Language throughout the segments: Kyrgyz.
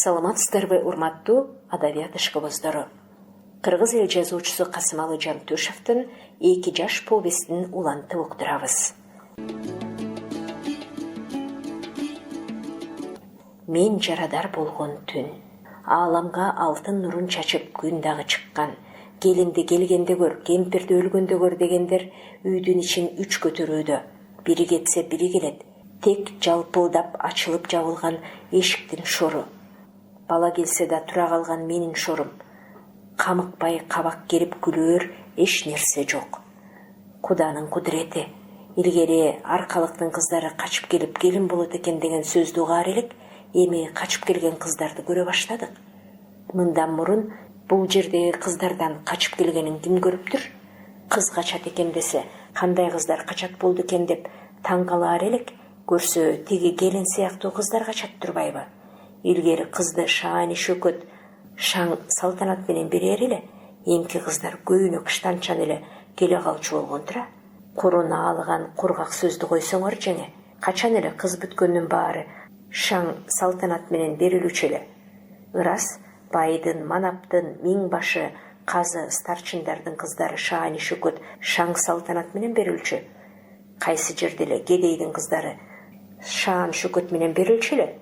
Саламатсыздарбы, урматтуу адабият ишкыбыздары. Кыргыз эл жазуучусу Касымалы Жантушевдин 2 жаш повестин улантып уктурабыз. Мен жарадар болгон түн. Ааламга алтын нурун чачып күн дагы чыккан. Келинди келгенде көр, кемпирди өлгөндө көр дегендер үйдүн ичин 3 көтөрүүдө. Бири кетсе бири келет. Тек жалпылдап ачылып жабылган эшиктин шору. Бала келсе да тура калган менин шорум. Камыкпай кабак керип күлөр эч нерсе жок. Куданын кудурети. Илгери аркалыктын кыздары качып келип келин болот экен деген сөздү угаар элек, эми качып келген кыздарды көрө баштадык. Мындан мурун бул жердеги кыздардан качып келгенин ким көрүптүр? Кыз качат экен десе, кандай кыздар качат болду экен деп таң калаар элек, көрсө тиги келин сыяктуу кыздар качат турбайбы? Илгери кызды шаани шөкөт, шаң салтанат менен берер эле, эмки кыздар көйнөк штанчан эле келе калчу болгон тура. Куруна алган кургак сөздү койсоңор жеңе, качан эле кыз бүткөндүн баары шаң салтанат менен берилүүчү эле. Ырас байдын, манаптын, миң башы, казы, старчындардын кыздары шаани шөкөт, шаң салтанат менен берилчү. Кайсы жерде эле кедейдин кыздары шаан шөкөт менен берилчү эле.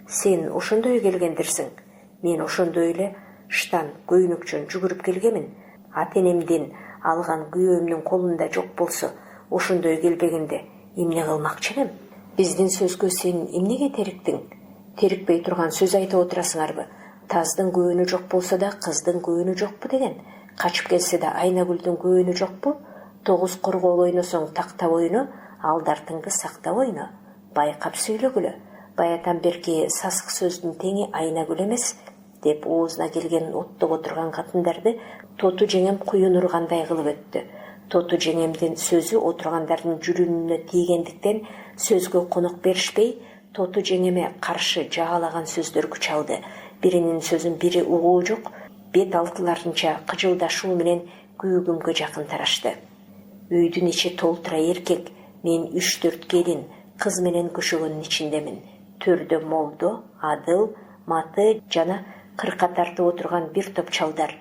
Сен ошондой келгендирсиң. Мен ошондой эле штан көйнөкчөн жүгүрүп келгемин. Ата-энемден алган күйөөмдүн колунда жок болсо, ошондой келбегенде эмне кылмакчы элем? Биздин сөзгө сен эмнеге териктиң? Терикпей турган сөз айтып отурасыңарбы? Таздын көөнү жок болсо да кыздын көөнү жокпу деген. Качып келсе да Айнагүлдүн көөнү жокпу? 9 коргоол ойносоң тактап ойно, алдартыңды сактап ойно. Байкап сүйлөгүлө. Баятан берки сасык сөздүн теңи Айнагүл эмес, деп оозуна келген оттоп отурган катындарды Тоту жеңем куюн ургандай кылып өттү. Тоту жеңемдин сөзү отургандардын жүрүнүнө тийгендиктен сөзгө конок беришпей, Тоту жеңеме каршы жаалаган сөздөр күч алды. Биринин сөзүн бири угуу жок, бет алтыларынча кыжылдашуу менен күүгүмгө жакын тарашты. Үйдүн ичи толтура эркек, мен 3-4 келин, кыз менен көшөгөнүн ичиндемин. Төрдө молдо, адыл, маты жана кырка тартып отурган бир топ чалдар.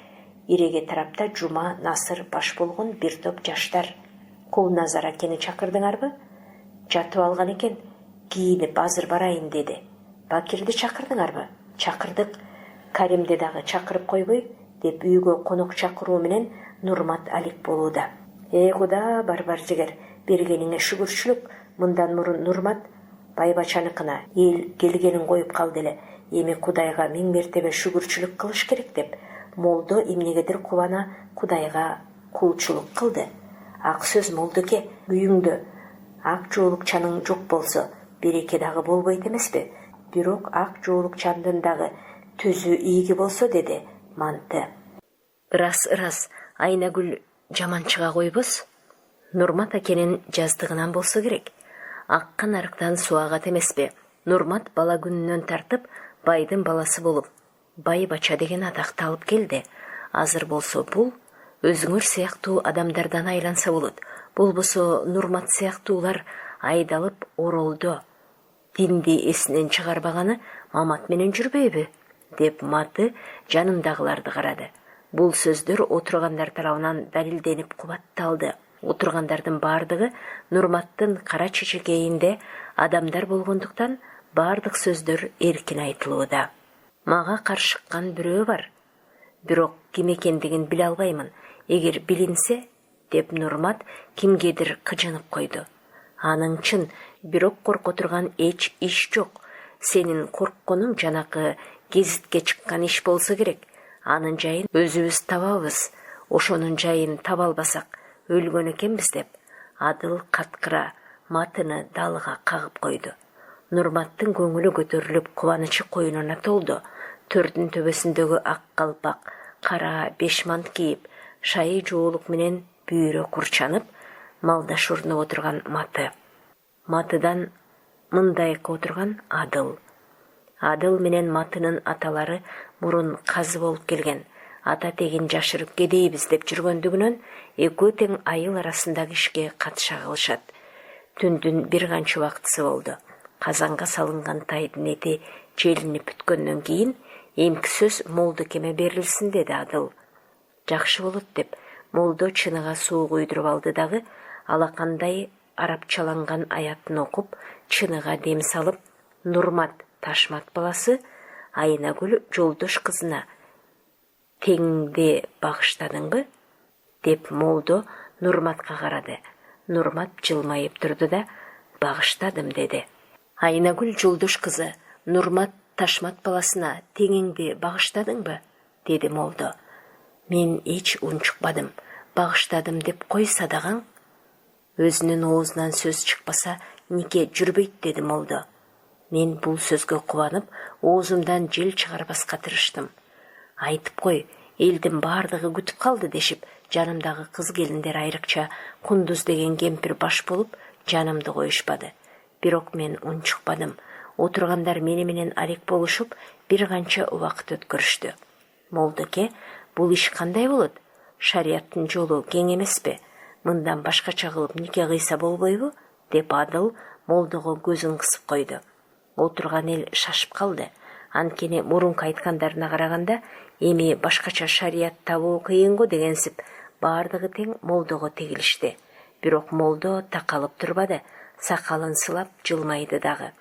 Иреге тарапта Жума, Насыр баш болгон бир топ жаштар. Кулназар акени чакырдыңарбы? Жатып алган экен, кийинип азыр барайын деди. Бакирди чакырдыңарбы? Чакырдык. Каримди дагы чакырып койбой, деп үйгө конок чакыруу менен Нурмат алик болууда. Куда бар жигер, бергениңе шүгүрчүлүк. Мындан мурун Нурмат байбачаныкына эл келгенин коюп калды эле. Эми Кудайга 1000 мертебе шүгүрчүлүк кылыш керек деп, молдо эмнегедир кубана Кудайга кулчулук кылды. Ак сөз молдоке, үйүңдө ак жоолукчаның жок болсо, береке дагы болбойт эмеспи? Бирок ак жоолукчандын дагы төзү ийги болсо, деди Манты. Ырас, Айнагүл жаман чыга койбос. Нурмат акенин жаздыгынан болсо керек. Аккан арыктан суу агат эмеспи? Нурмат бала күнүнөн тартып байдын баласы болуп, байбача деген атакты алып келди. Азыр болсо бул өзүңөр сыяктуу адамдардан айланса болот. Болбосо Нурмат сыяктуулар айдалып оролдо. Динди эсинен чыгарбаганы Мамат менен жүрбөйбү? Деп Маты жанындагыларды карады. Бул сөздөр отургандар тарабынан далилденип кубатталды. Отургандардын бардыгы Нурматтын кара чечекейинде адамдар болгондуктан бардык сөздөр эркин айтылууда. Мага каршыккан бирөө бар. Бирок ким экендигин биле албаймын. Эгер билинсе, деп Нурмат кимгедир кыжынып койду. Анын чын, бирок корко турган эч иш жок. Сенин коркконуң жанакы гезитке чыккан иш болсо керек. Анын жайын өзүбүз табабыз. Ошонун жайын таба албасак өлгөн экенбиз деп, Адыл каткыра Матыны далга кагып койду. Нурматтын көңүлү көтөрүлүп, кубанычы коюнуна толду. Төрдүн төбөсүндөгү ак калпак, кара бешмант кийип, шайы жоолук менен бүйрө курчанып, малдаш орнуп отурган Маты. Матыдан мындайка отурган Адыл. Адыл менен Матынын аталары мурун казы болуп келген. Ата тегин жашырып кедейбиз деп жүргөндүгүнөн экөө тең айыл арасындагы ишке катыша калышат. Түндүн бир канча убактысы болду. Казанга салынган тайдын эти желинип бүткөндөн кийин эмки сөз Молдокеме берилсин деди Адыл. Жакшы болот деп Молдо чыныга суу куйдуруп алды дагы алакандай арабчаланган аятын окуп чыныга дем салып, Нурмат Ташмат баласы Айнагүл жолдош кызына теңде багыштадыңбы деп Молдо Нурматка карады. Нурмат жылмайып турду да багыштадым деди. Айнагүл жолдош кызы Нурмат Ташмат баласына теңеңди багыштадыңбы деди Молдо. Мен эч унчукпадым, багыштадым деп кой садаган. Өзүнүн оозунан сөз чыкпаса нике жүрбөйт деди Молдо. Мен бул сөзгө кубанып, оозумдан жел чыгарбаска тырыштым. Айтып кой, элдин бардыгы күтүп калды дешип, жанымдагы кыз келиндер айрыкча Кундуз деген кемпир баш болуп жанымды коюшпады. Бирок мен унчукпадым. Отургандар мени менен алек болушуп, бир канча убакыт өткөрүштү. Молдоке, бул иш кандай болот? Шарияттын жолу кең эмеспи? Мындан башкача кылып нике кыйса болбойбу? Деп Адыл Молдого көзүн кысып койду. Отурган эл шашып калды. Анткени мурунку айткандарына караганда, эми башкача шарият табуу кыйын го дегенсип, бардыгы тең Молдого тегилишти. Бирок Молдо такалып турбады, сакалын сылап жылмайды дагы.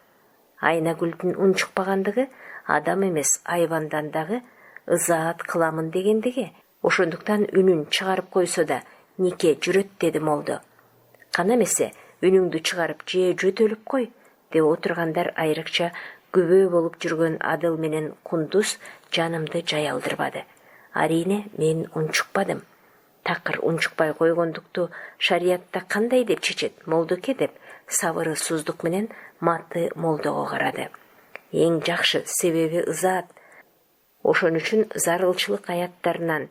Айнагүлдүн унчукпагандыгы адам эмес, айвандан дагы ызаат кыламын дегендиги. Ошондуктан үнүн чыгарып койсо да нике жүрөт деди Молдо. Кана эмесе үнүңдү чыгарып же жөтөлүп кой деп отургандар айрыкча күбө болуп жүргөн Адыл менен Кундуз жанымды жаялдырбады. Арине мен унчукпадым. Такыр унчукпай койгондукту шариятта кандай деп чечет Молдоке деп сабыры суздук менен маты Молдого карады. Эң жакшы себеби ызаат. Ошон үчүн зарылчылык аяттарынан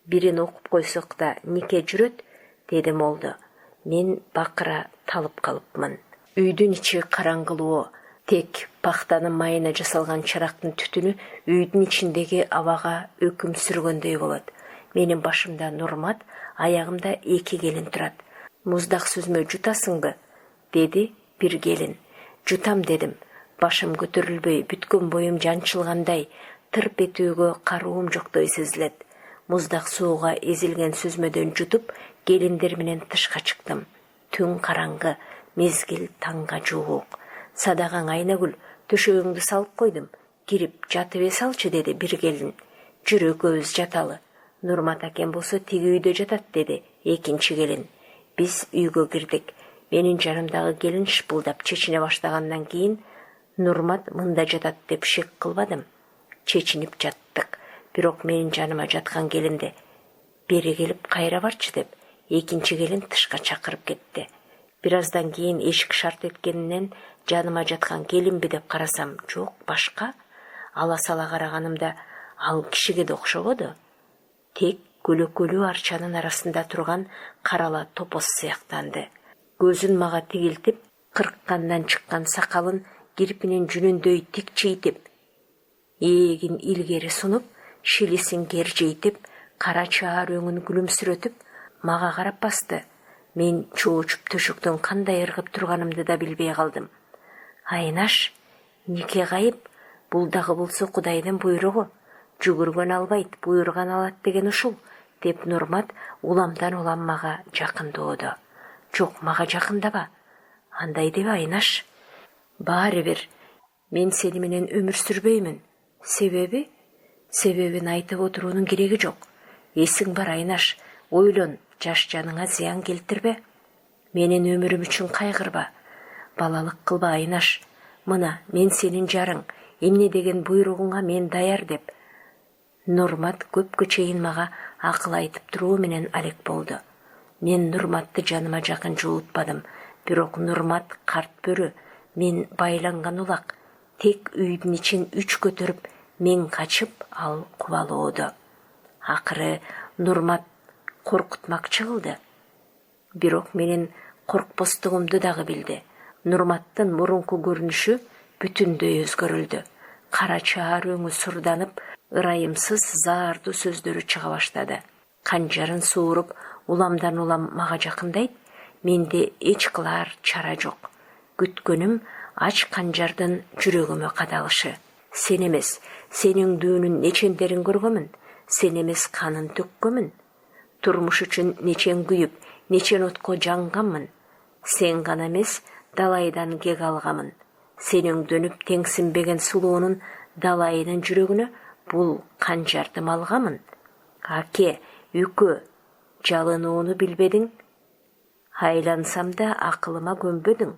бирин окуп койсок да нике жүрөт деди Молдо. Мен бакыра талып калыпмын. Үйдүн ичи караңгылоо, тек пахтанын майына жасалган чырактын түтүнү үйдүн ичиндеги абага өкүм сүргөндөй болот. Менин башымда Нурмат, аягымда эки келин турат. Муздак сүзмө жутасыңбы? Деди бир келин. Жутам дедим. Башым көтөрүлбөй, бүткөн боюм жанчылгандай, тырп этүүгө каруум жоктой сезилет. Муздак сууга эзилген сүзмөдөн жутуп, келиндер менен тышка чыктым. Түн караңгы, мезгил таңга жуук. Садаган Айнагүл, төшөгүңдү салып койдум. Кирип жатып салчы деди бир келин. Жүрү экөөбүз жаталы. Нурмат акем болсо тиги үйдө жатат деди экинчи келин. Биз үйгө кирдик. Менин жанымдагы келин шыпылдап чечине баштагандан кийин Нурмат мында жатат деп шек кылбадым. Чечинип жаттык. Бирок менин жаныма жаткан келинде бери келип кайра барчы деп экинчи келин тышка чакырып кетти. Бир аздан кийин эшик шарт эткенинен жаныма жаткан келинби деп карасам, жок, башка. Ала сала караганымда ал кишиге да окшободу. Тек көлөкөлүү арчанын арасында турган карала топоз сыяктанды. Көзүн мага тигилтип, кырккандан чыккан сакалын кирпинин жүнүндөй тик чейтип, ээгин илгери сунуп, шилисин кержейтип, кара чаар өңүн күлүмсүрөтүп, мага карап басты. Мен чоочуп төшөктөн кандай ыргып турганымды да билбей калдым. Айнаш, нике кайып, бул дагы болсо Кудайдын буйругу. Жүгүргөн албайт, буйруган алат деген ушул, деп Нурмат уламдан улам мага жакындоодо. Жок, мага жакындаба. Андай деби Айнаш. Баары бир, мен сени менен өмүр сүрбөймүн. Себебин айтып отуруунун кереги жок. Эсиң бар Айнаш, ойлон, жаш жаныңа зыян келтирбе. Менин өмүрүм үчүн кайгырба. Балалык кылба Айнаш. Мына, мен сенин жарың, эмне деген буйругуңа мен даяр деп. Нурмат көпкө чейин мага акыл айтып туруу менен алек болду. Мен Нурматты жаныма жакын жуутпадым. Бирок Нурмат карт бөрү, мен байланган улак. Тек үйдүн ичин үч көтөрүп, мен качып, ал кубалоодо. Акыры Нурмат коркутмакчы кылды. Бирок менин коркпостугумду дагы билди. Нурматтын мурунку көрүнүшү бүтүндөй өзгөрүлдү. Кара чаар өңү сурданып, ырайымсыз заардуу сөздөрү чыга баштады. Канжарын сууруп, уламдан улам мага жакындайт. Менде эч кылар чара жок. Күткөнүм ач канжардын жүрөгүмө кадалышы. Сен эмес, сенин дүүнүн нечендерин көргөмүн, сен эмес канын төккөмүн. Турмуш үчүн нечен күйүп, нечен отко жанганмын. Сен гана эмес, далайдан кек алгамын. Сенин дөнүп теңсинбеген сулуунун далайынын жүрөгүнө бул канжарды малгамын. Аке, үкө, жалынууну билбедиң? Айлансам да акылыма көнбөдүң.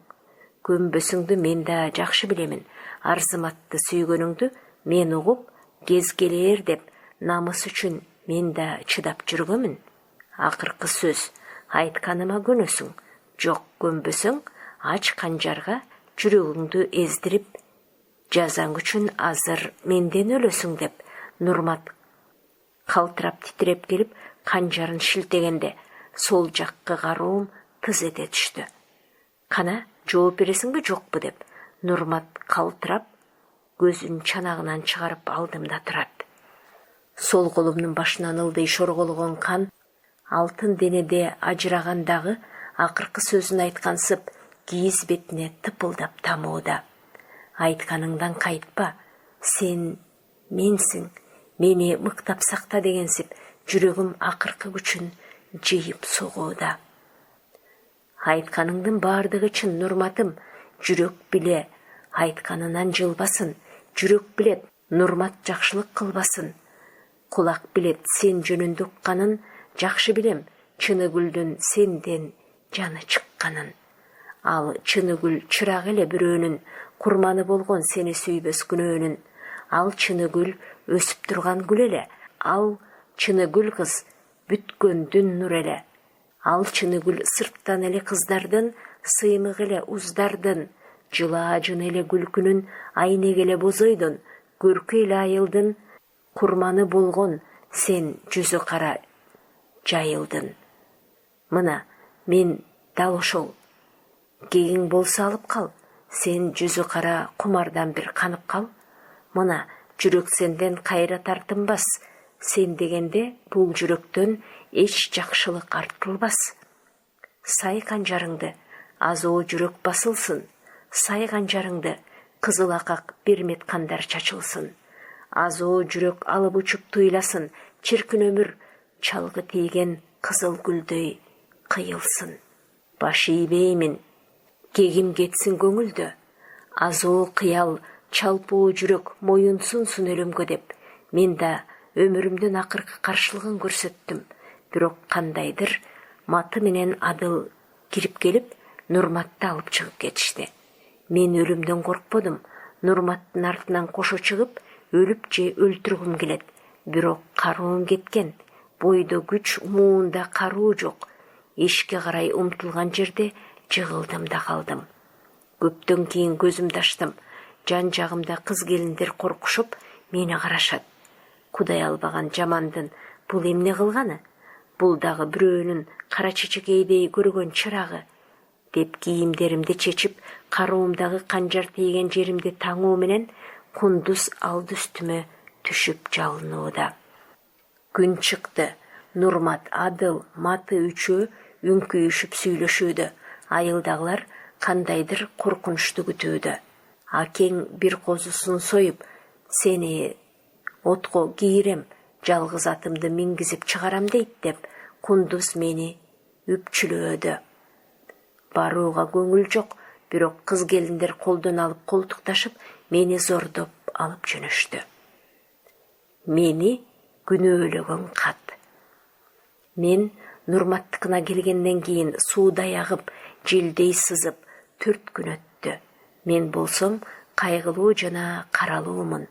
Көнбөсүңдү мен да жакшы билемин. Арзыматты сүйгөнүңдү мен угуп, кез келер деп намыс үчүн мен да чыдап жүргөмүн. Акыркы сөз, айтканыма көнөсүң. Жок көнбөсөң, ач канжарга жүрөгүңдү эздирип, жазаң үчүн азыр менден өлөсүң деп Нурмат калтырап титиреп келип канжарын шилтегенде сол жаккы кароом тыз эте түштү. Кана, жооп бересиңби жокпу деп Нурмат калтырап көзүн чанагынан чыгарып алдымда турат. Сол колумдун башынан ылдый шорголгон кан алтын денеде ажырагандагы акыркы сөзүн айткансып кийиз бетине тыпылдап тамууда. Айтканыңдан кайтпа, сен менсиң, мени мыктап сакта дегенсип жүрөгүм акыркы күчүн жыйып согууда. Айтканыңдын баардыгы чын Нурматым, жүрөк биле айтканынан жылбасын, жүрөк билет Нурмат жакшылык кылбасын. Кулак билет сен жөнүндө укканын, жакшы билем Чыныгүлдүн сенден жаны чыкканын. Ал Чыныгүл чырак эле бирөөнүн, курманы болгон сени сүйбөс күнөөнүн. Ал Чыныгүл өсүп турган гүл эле, ал Чыныгүл кыз бүткөн дүн нур эле. Ал Чыныгүл сырттан эле кыздардын, сыймык эле уздардын, жылаажын эле күлкүнүн, айнек эле бозойдун, көркү эле айылдын, курманы болгон сен жүзү кара жайылдын. Мына, мен дал ошол. Кегиң болсо алып кал, сен жүзү кара кумардан бир канып кал. Мына, жүрөк сенден кайра тартынбас, сен дегенде бул жүрөктөн эч жакшылык артылбас. Сай канжарыңды, азоо жүрөк басылсын, сай канжарыңды, кызыл акак бермет кандар чачылсын. Азоо жүрөк алып учуп туйласын, чиркин өмүр чалгы тийген кызыл гүлдөй кыйылсын. Баш ийбеймин, кегим кетсин көңүлдө, азоо кыял чалпоо жүрөк моюнсунсун өлүмгө деп, мен да өмүрүмдүн акыркы каршылыгын көрсөттүм. Бирок кандайдыр маты менен адыл кирип келип, Нурматты алып чыгып кетишти. Мен өлүмдөн коркподум, Нурматтын артынан кошо чыгып, өлүп же өлтүргүм келет. Бирок кароом кеткен, бойдо күч, муунда кароо жок. Эшикке карай умтулган жерде жыгылдым да калдым. Көптөн кийин көзүмдү ачтым. Жан жагымда кыз келиндер коркушуп мени карашат. Кудай албаган жамандын бул эмне кылганы? Бул дагы бирөөнүн кара чечекейдей көргөн чырагы деп кийимдеримди чечип, кароомдагы канжар тийген жеримди таңуу менен кундуз алды үстүмө түшүп жалынууда. Күн чыкты. Нурмат, Адыл, Маты үчөө үңкүйүшүп сүйлөшүүдө. Айылдагылар кандайдыр коркунучту күтүүдө. Акең бир козусун союп, сени отко кийирем, жалгыз атымды мингизип чыгарам дейт деп, кундуз мени үпчүлөөдө. Барууга көңүл жок, бирок кыз келиндер колдон алып колтукташып, мени зордоп алып жөнөштү. Мени күнөөлөгөн кат. Мен Нурматтыкына келгенден кийин суудай агып, желдей сызып, 4 күн өттү. Мен болсом кайгылуу жана каралуумун.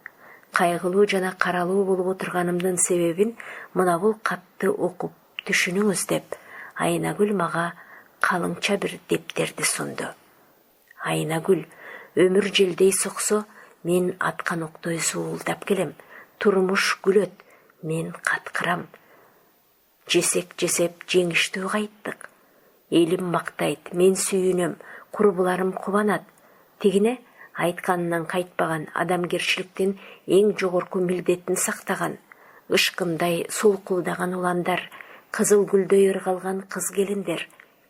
Кайгылуу жана каралуу болуп отурганымдын себебин мына бул катты окуп түшүнүңүз деп, Айнагүл мага калыңча бир дептерди сунду. Айнагүл, өмүр желдей соксо, мен аткан октой зуулдап келем. Турмуш күлөт, мен каткырам. Жесек жесеп жеңиштүү кайттык. Элим мактайт, мен сүйүнөм, курбуларым кубанат. Тигине айтканынан кайтпаган, адамгерчиликтин эң жогорку милдетин сактаган, ышкындай солкулдаган уландар, кызыл гүлдөй ыргалган кыз келиндер.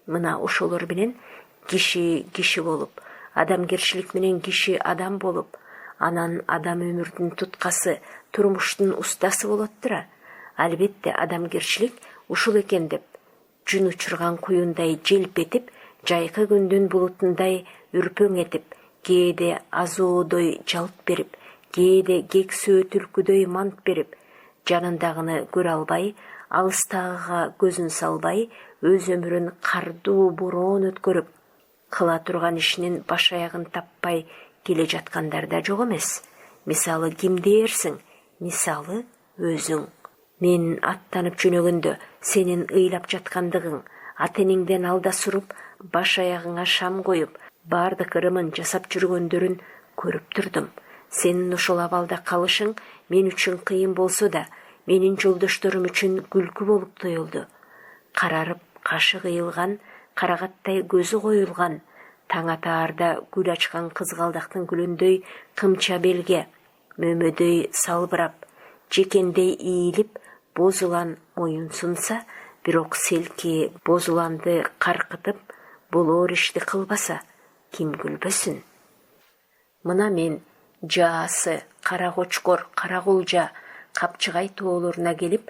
Мына ошолор менен киши болуп, Адамгерчилик менен киши адам болуп, анан адам өмүрдүн туткасы, турмуштун устасы болот тура. Албетте адамгерчилик ушул экен деп жүн учурган куюндай желп этип, жайкы күндүн булутундай үрпөң этип, кээде азоодой жалт берип, кээде кексөө түлкүдөй мант берип, жанындагыны көрө албай, алыстагыга көзүн салбай, өз өмүрүн кардуу бороон өткөрүп, кыла турган ишинин баш аягын таппай келе жаткандар да жок эмес. Мисалы кимди ээрсиң? Мисалы өзүң. Мен аттанып жөнөгөндө сенин ыйлап жаткандыгың, ата-энеңден алда суруп, баш аягыңа шам коюп, бардык ырымын жасап жүргөндөрүн көрүп турдум. Сенин ошол абалда калышың мен үчүн кыйын болсо да, менин жолдошторум үчүн күлкү болуп туюлду. Карарып кашы кыйылган, карагаттай көзү коюлган, таң атаарда гүл ачкан кызгалдактын гүлүндөй кымча белге, мөмөдөй салбырап, жекендей ийилип, бозулан моюн сунса, бирок селки бозуланды каркытып, болоор ишти кылбаса, ким күлбөсүн? Мына мен Жаасы, Кара Кочкор, Кара Кулжа, Капчыгай тоолоруна келип,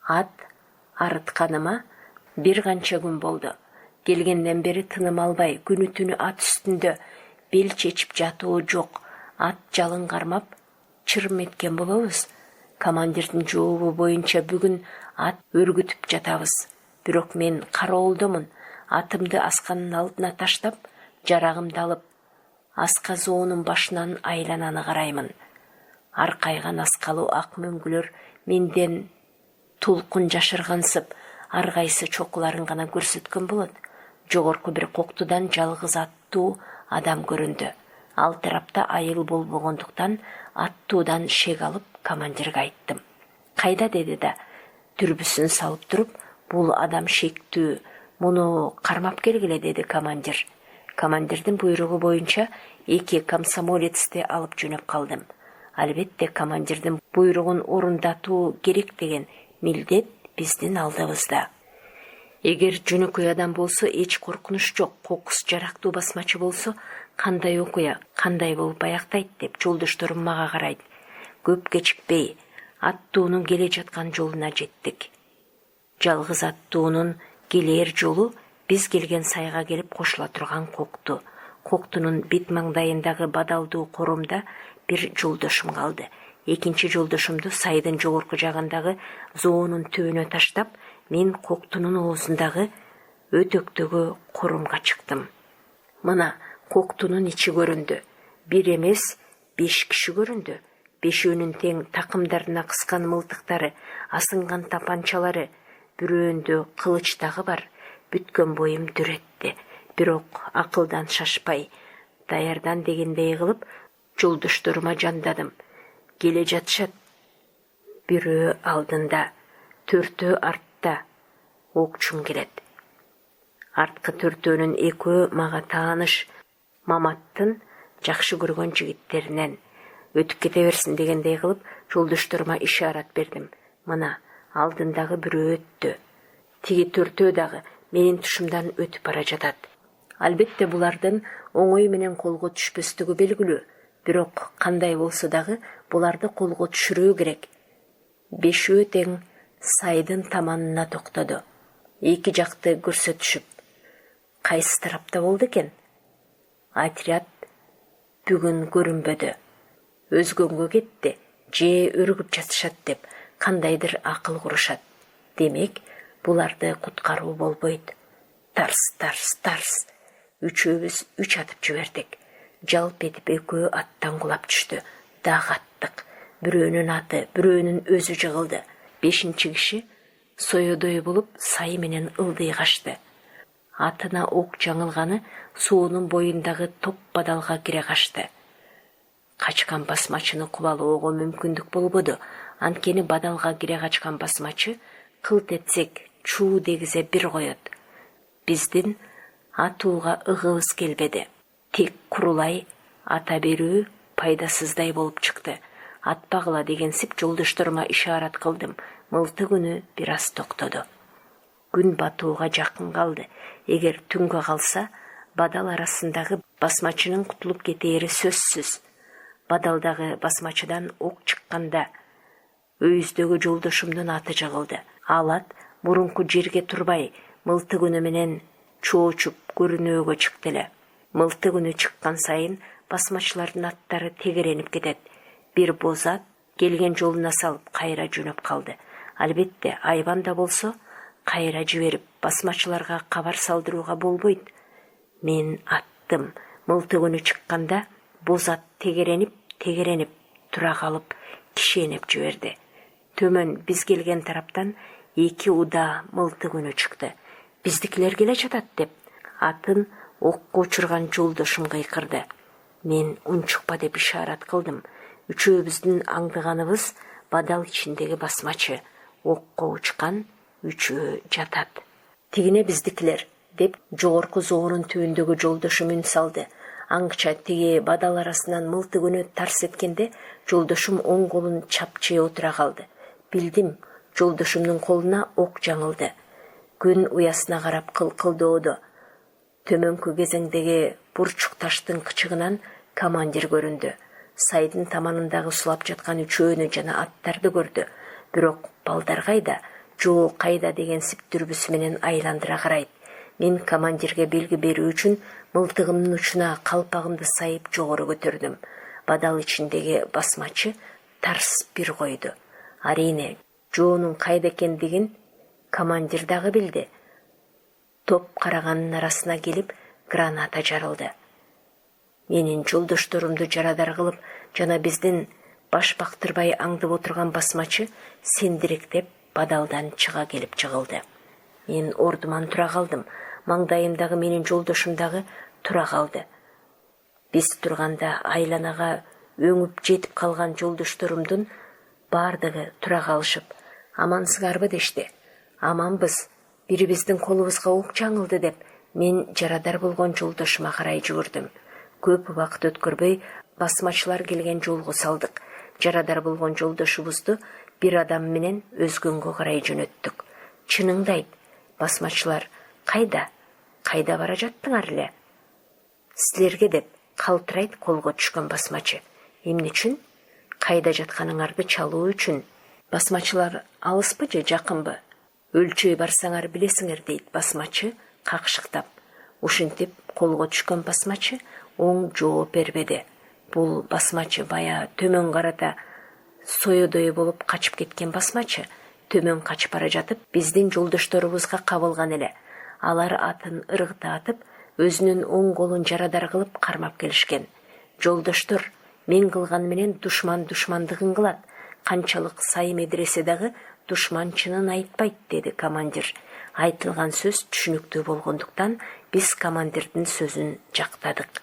ат арытканыма бир канча күн болду. Келгенден бери тыным албай, күнү түнү ат үстүндө бел чечип жатуу жок. Ат жалын кармап, чырым эткен болобуз. Командирдин жообу боюнча бүгүн ат өргүтүп жатабыз. Бирок мен кароолдомун. Атымды асканын алдына таштап, жарагымды алып, аска зоонун башынан айлананы караймын. Аркайган аскалуу ак мөңгүлөр менден толкун жашыргансып, ар кайсы чокуларын гана көрсөткөн болот. Жогорку бир коктудан жалгыз аттуу адам көрүндү. Ал тарапта айыл болбогондуктан аттуудан шек алып командирге айттым. Кайда деди да, түрбүсүн салып туруп, бул адам шектүү, муну кармап келгиле деди командир. Командирдин буйругу боюнча 2 комсомолецти алып жөнөп калдым. Албетте командирдин буйругун орундатуу керек деген милдет биздин алдыбызда. Эгер жөнөкөй адам болсо эч коркунуч жок, кокус жарактуу басмачы болсо кандай окуя, кандай болуп аяктайт деп жолдошторум мага карайт. Көп кечикпей аттуунун келе жаткан жолуна жеттик. Жалгыз аттуунун келер жолу биз келген сайга келип кошула турган кокту. Коктунун бит маңдайындагы бадалдуу коромда бир жолдошум калды. Экинчи жолдошумду сайдын жогорку жагындагы зоонун түбүнө таштап, мен коктунун оозундагы өтөктөгү коромго чыктым. Мына коктунун ичи көрүндү. Бир эмес, 5 киши көрүндү. Бешөөнүн тең такымдарына кыскан мылтыктары, асынган тапанчалары, бирөөндө кылыч дагы бар. Бүткөн боюм дүрөттү. Бирок акылдан шашпай, даярдан дегендей кылып, жолдошторума жандадым. Келе жатышат. Бирөө алдында, 4 артта. Окчум келет. Арткы 4-өнүн 2-өө мага тааныш, Маматтын жакшы көргөн жигиттеринен. Өтүп кете берсин дегендей кылып, жолдошторума ишарат бердим. Мына алдындагы бирөө өттү. Тиги 4-өө дагы менин тушумдан өтүп бара жатат. Албетте булардын оңой менен колго түшпөстүгү белгилүү. Бирок кандай болсо дагы буларды колго түшүрүү керек. Бешөө тең сайдын таманына токтоду. Эки жакты көрсөтүшүп. Кайсы тарапта болду экен? Отряд бүгүн көрүнбөдү. Өзгөнгө кетти, же өргүп жатышат деп кандайдыр акыл курушат. Демек, буларды куткаруу болбойт. Тарс. Үчөөбүз 3 атып жибердик. Жалп этип 2 аттан кулап түштү. Дагы аттык. Бирөөнүн аты, бирөөнүн өзү жыгылды. 5-чи киши соёдой болуп сай менен ылдый качты. Атына ок жаңылганы суунун боюндагы топ бадалга кире качты. Качкан басмачыны кубалоого мүмкүндүк болбоду. Анткени бадалга кире качкан басмачы кылт этсек чуу дегизе бир коет. Биздин атууга ыгыбыз келбеди. Тек курулай ата берүү пайдасыздай болуп чыкты. Атпагыла дегенсип жолдошторума ишарат кылдым. Мылтык үнү бир аз токтоду. Күн батууга жакын калды. Эгер түнгө калса, Бадал арасындағы басмачының құтылып кетері сөзсіз. Бадалдағы басмачыдан оқ шыққанда өйіздегі жолдошымдың аты жығылды. Алат мурунку жерге турбай мылтык үнү менен чоочуп көрүнөөгө чыктылы. Мылтык үнү чыккан сайын басмачылардын аттары тегеренип кетет. Бир бозат келген жолуна салып кайра жөнөп калды. Албетте айбан да болсо кайра жиберип басмачыларга кабар салдырууга болбойт. Мен аттым. Мылтык үнү чыкканда бозат тегеренип тура калып кишенеп жиберди. Төмөн биз келген тараптан 2 уда мылтык үнү чыкты. Биздикилер келе жатат деп атын окко учурган жолдошум кыйкырды. Мен унчукпа деп ишарат кылдым. Үчөөбүздүн аңдыганыбыз бадал ичиндеги басмачы. Окко учкан үчөө жатат. Тигине биздикилер деп жогорку зоорун түбүндөгү жолдошум үн салды. Аңча тиги бадал арасынан мылтык үнү тарс эткенде жолдошум оң колун чапчые отура калды. Билдим, жолдошумдун колуна ок жаңылды. Күн уясына карап кылкылдоодо. Төмөнкү кезеңдеги бурчук таштын кычыгынан командир көрүндү. Сайдын таманындагы сулап жаткан үчөөнү жана аттарды көрдү. Бирок балдар кайда, жоо кайда деген сиптүрбүсү менен айландыра карайт. Мен командирге белги берүү үчүн мылтыгымдын учуна калпагымды сайып жогору көтөрдүм. Бадал ичиндеги басмачы тарс бир койду. Арине, жоонун кайда экендигин командир дагы билди. Топ караганын арасына келип граната жарылды. Менин жолдошторумду жарадар кылып жана биздин баш бактырбай аңдып отурган басмачы сендиректеп бадалдан чыга келип жыгылды. Мен ордуман тура калдым. Маңдайымдагы менин жолдошум дагы тура калды. Биз турганда айланага өңүп жетип калган жолдошторумдун бардыгы тура калышып, амансыңарбы дешти. Аманбыз, бирибиздин колубузга ок жаңылды деп мен жарадар болгон жолдошума карай жүгүрдүм. Көп убакыт өткөрбөй басмачылар келген жолго салдык. Жарадар болгон жолдошубузду бир адам менен өзгөнгө карай жөнөттүк. Чыныңды айт, басмачылар кайда бара жаттыңар эле? Силерге деп калтырайт колго түшкөн басмачы. Эмне үчүн? Кайда жатканыңарды чалуу үчүн. Басмачылар алыспы же жакынбы? Өлчөй барсаңар билесиңер дейт басмачы какшыктап. Ушинтип колго түшкөн басмачы оң жооп бербеди. Бул басмачы бая төмөн карата соёдой болуп качып кеткен басмачы. Төмөн качып бара жатып биздин жолдошторубузга кабылган эле. Алар атын ыргытатып, өзүнүн оң колун жарадар кылып кармап келишкен. Жолдоштор, мен кылган менен душман душмандыгын кылат. Канчалык сай медресе дагы душман чынын айтпайт, деди командир. Айтылган сөз түшүнүктүү болгондуктан биз командирдин сөзүн жактадык.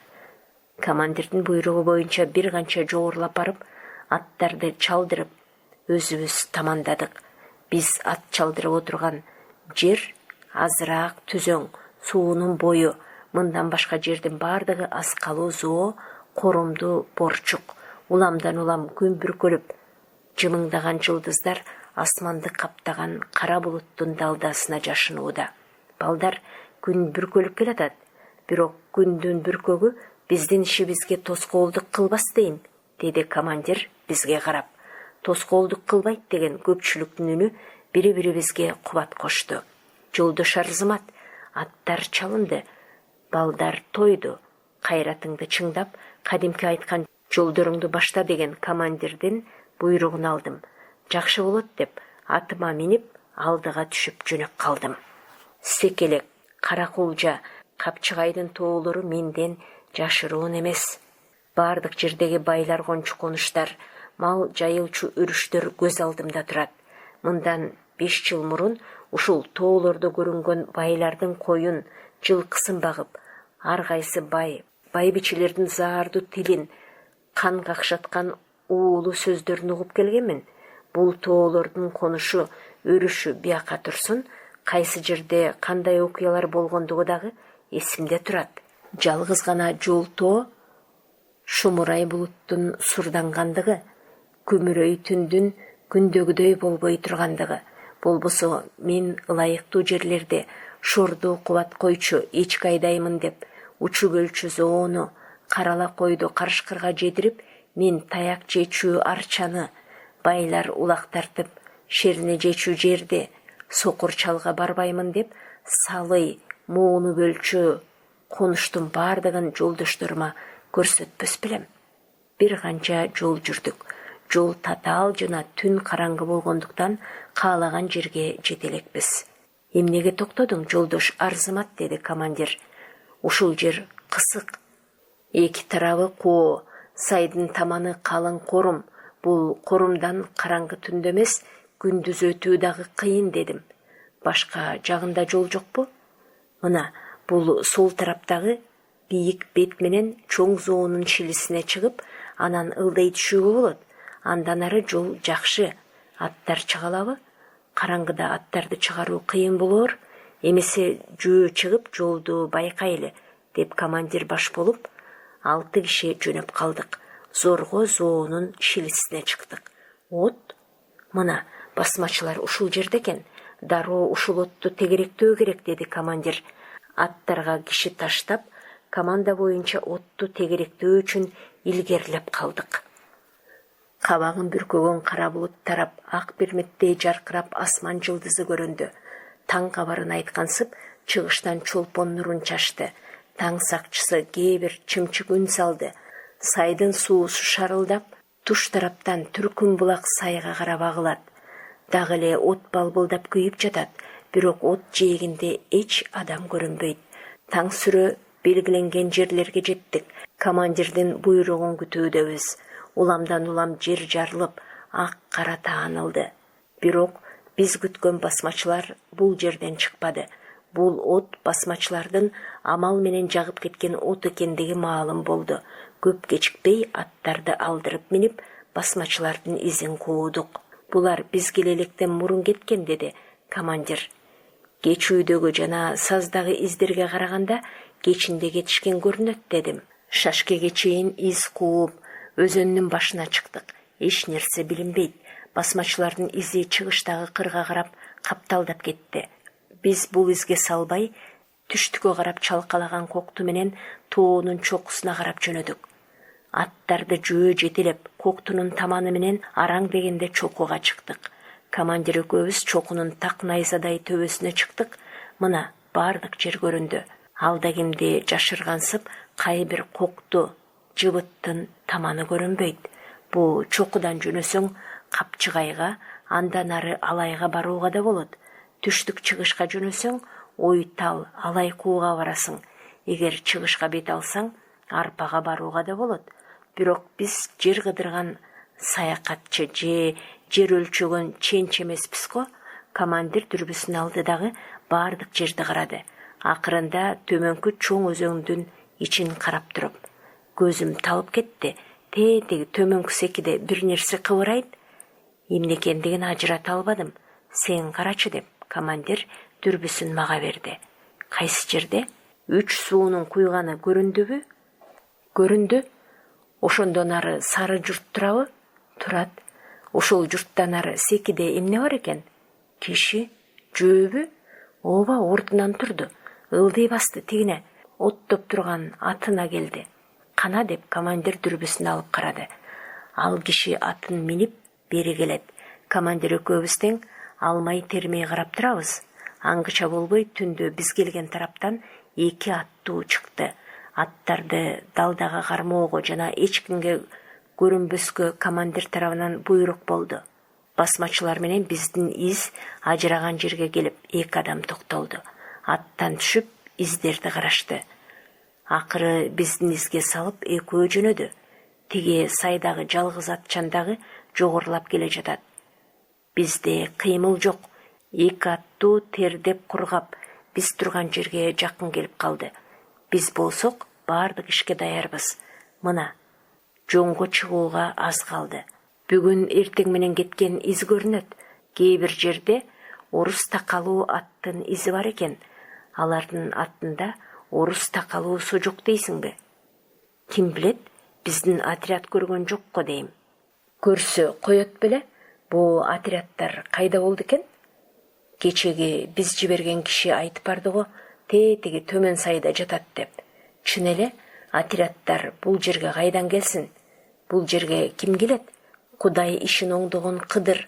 Командирдин буйругу боюнча бир канча жогорулап барып, аттарды чалдырып, өзүбүз тамандадык. Биз ат чалдырып отурган жер азыраак түзөң, суунун бою, мындан башка жердин бардыгы аскалуу зоо, коромду борчук. Уламдан улам күн бүркөлүп, жымыңдаган жылдыздар асманды каптаган кара булуттун далдасына жашынууда. Балдар, күн бүркөлүп келатат, бирок күндүн бүркөгү биздин ишибизге тоскоолдук кылбас дейин, деди командир бизге карап. Тоскоолдук кылбайт деген көпчүлүктүн үнү бири-бирибизге кубат кошту. Жолдош Арзымат, аттар чалынды, балдар тойду. Кайратыңды чыңдап, кадимки айткан жолдоруңду башта деген командирдин буйругун алдым. Жакшы болот деп атыма минип, алдыга түшүп жөнөп калдым. Секелек, Каракулжа, Капчыгайдын тоолору менден жашыруун эмес. Бардык жердеги байлар кончу конуштар, мал жайылчу өрүштөр көз алдымда турат. Мындан 5 жыл мурун ушул тоолордо көрүнгөн байлардын коюн, жылкысын багып, ар кайсы байбичелердин заардуу тилин, кан какшаткан уулуу сөздөрүн угуп келгенмин. Бул тоолордун конушу, өрүшү бияка турсун, кайсы жерде кандай окуялар болгондугу дагы эсимде турат. Жалгыз гана жол тоо, шумурай булуттун сурдангандыгы, көмүрөй түндүн күндөгүдөй болбой тургандыгы. Болбосо мен ылайыктуу жерлерде шорду кубат койчу ички айдаймын деп учу көлчү зоону карала койду карышкырга жедирип, мен таяк жечүү арчаны, байлар улак тартып, шерне жечүү жерде сокур чалга барбаймын деп, салы, мууну бөлчү конуштун бардыгын жолдошторума көрсөтпөс белем. Бир канча жол жүрдүк. Жол татаал жана түн караңгы болгондуктан каалаган жерге жете элекпиз. Эмнеге токтодуң, жолдош Арзымат, деди командир. Ушул жер кысык. Эки тарабы коо, сайдын таманы калың корум. Бул корумдан караңгы түндө эмес, күндүз өтүү дагы кыйын, дедим. Башка жагында жол жокпу? Мына, бул сол тараптагы бийик бет менен чоң зоонун шилисине чыгып, анан ылдый түшүүгө болот. Андан ары жол жакшы. Аттар чыгалабы? Караңгыда аттарды чыгаруу кыйын болор. Эмесе жөө чыгып жолду байкайлы, деп командир баш болуп, 6 киши жөнөп калдык. Зорго зоонун шилисине чыктык. От? Мына, басмачылар ушул жерде экен. Дароо ушул отту тегеректөө керек, деди командир. Аттарга киши таштап, команда боюнча отту тегеректөө үчүн илгерилеп калдык. Кабагын бүркөгөн кара булут тарап, ак берметтей жаркырап асман жылдызы көрүндү. Таң кабарын айткансып, чыгыштан чолпон нурун чачты. Таң сакчысы кээ бир чымчык үн салды. Сайдын суусу шарылдап, туш тараптан Түркүн булак сайга карап агылат. Дагы эле от балбылдап күйүп жатат, бирок от жээгинде эч адам көрүнбөйт. Таң сүрө белгиленген жерлерге жеттик. Командирдин буйругун күтүүдөбүз. Уламдан улам жер жарылып, ак кара таанылды. Бирок биз күткөн басмачылар бул жерден чыкпады. Бул от басмачылардын амал менен жагып кеткен от экендиги маалым болду. Көп кечикпей аттарды алдырып минип, басмачылардын изин куудук. Булар биз келелектен мурун кеткен, деди командир. Кечүүдөгү жана саздагы издерге караганда кечинде кетишкен көрүнөт, дедим. Шашкеге чейин из кууп, өзөнүнүн башына чыктык. Эч нерсе билинбейт. Басмачылардын изи чыгыштагы кырга карап капталдап кетти. Биз бул изге салбай, түштүккө карап чалкалаган кокту менен тоонун чокусуна карап жөнөдүк. Аттарды жөө жетелеп, коктунун таманы менен араң дегенде чокуга чыктык. Командир экөөбүз чокунун так найзадай төбөсүнө чыктык. Мына, бардык жер көрүндү. Алда кимди жашыргансып, кайбир кокту, жыбыттын таманы көрүнбөйт. Бу чокудан жөнөсөң, Капчыгайга, андан ары Алайга барууга да болот. Түштүк чыгышка жөнөсөң, Ойтал, Алай кууга барасың. Эгер чыгышка бет алсаң, Арпага барууга да болот. Бирок биз жер кыдырган саякатчы же жер өлчөгөн ченч эмеспиз го. Командир дүрбүсүн алды дагы бардык жерди карады. Акырында төмөнкү чоң өзөңдүн ичин карап туруп, көзүм талып кетти. Теги төмөнкү секиде бир нерсе кыбырайт. Эмне экендигин ажырата албадым. Сен карачы, деп командир дүрбүсүн мага берди. Кайсы жерде? 3 суунун куйганы көрүндүбү? Көрүндү. Ошондон ары сары журт турабы? Турат. Ошол журттан ары секиде эмне бар экен? Киши? Жөөбү? Ооба, ордунан турду. Ылдый басты тигине. Оттоп турган атына келди. Кана, деп командир дүрбүсүн алып карады. Ал киши атын минип бери келет. Командир экөөбүз тең алмай термей карап турабыз. Аңгыча болбой түндө биз келген тараптан 2 аттуу чыкты. Аттарды далдага кармоого жана эч кимге көрүнбөскө командир тарабынан буйрук болду. Басмачылар менен биздин из ажыраган жерге келип 2 адам токтолду. Аттан түшүп издерди карашты. Акыры биздин изге салып экөө жөнөдү. Тиги сайдагы жалгыз атчандагы жогорулап келе жатат. Бизде кыймыл жок. 2 аттуу тердеп кургап, биз турган жерге жакын келип калды. Биз болсок бардык ишке даярбыз. Мына, жоңго чыгууга аз калды. Бүгүн эртең менен кеткен из көрүнөт. Кээ бир жерде орус такалуу аттын изи бар экен. Алардын аттында орус такалуусу жок дейсиңби? Ким билет, биздин отряд көргөн жок го дейм. Көрсө коет беле? Бу отрядтар кайда болду экен? Кечеги биз жиберген киши айтып барды го, теги төмөн сайда жатат деп. Чын эле, отрядтар бул жерге кайдан келсин? Бул жерге ким келет? Кудай ишин оңдогон Кыдыр,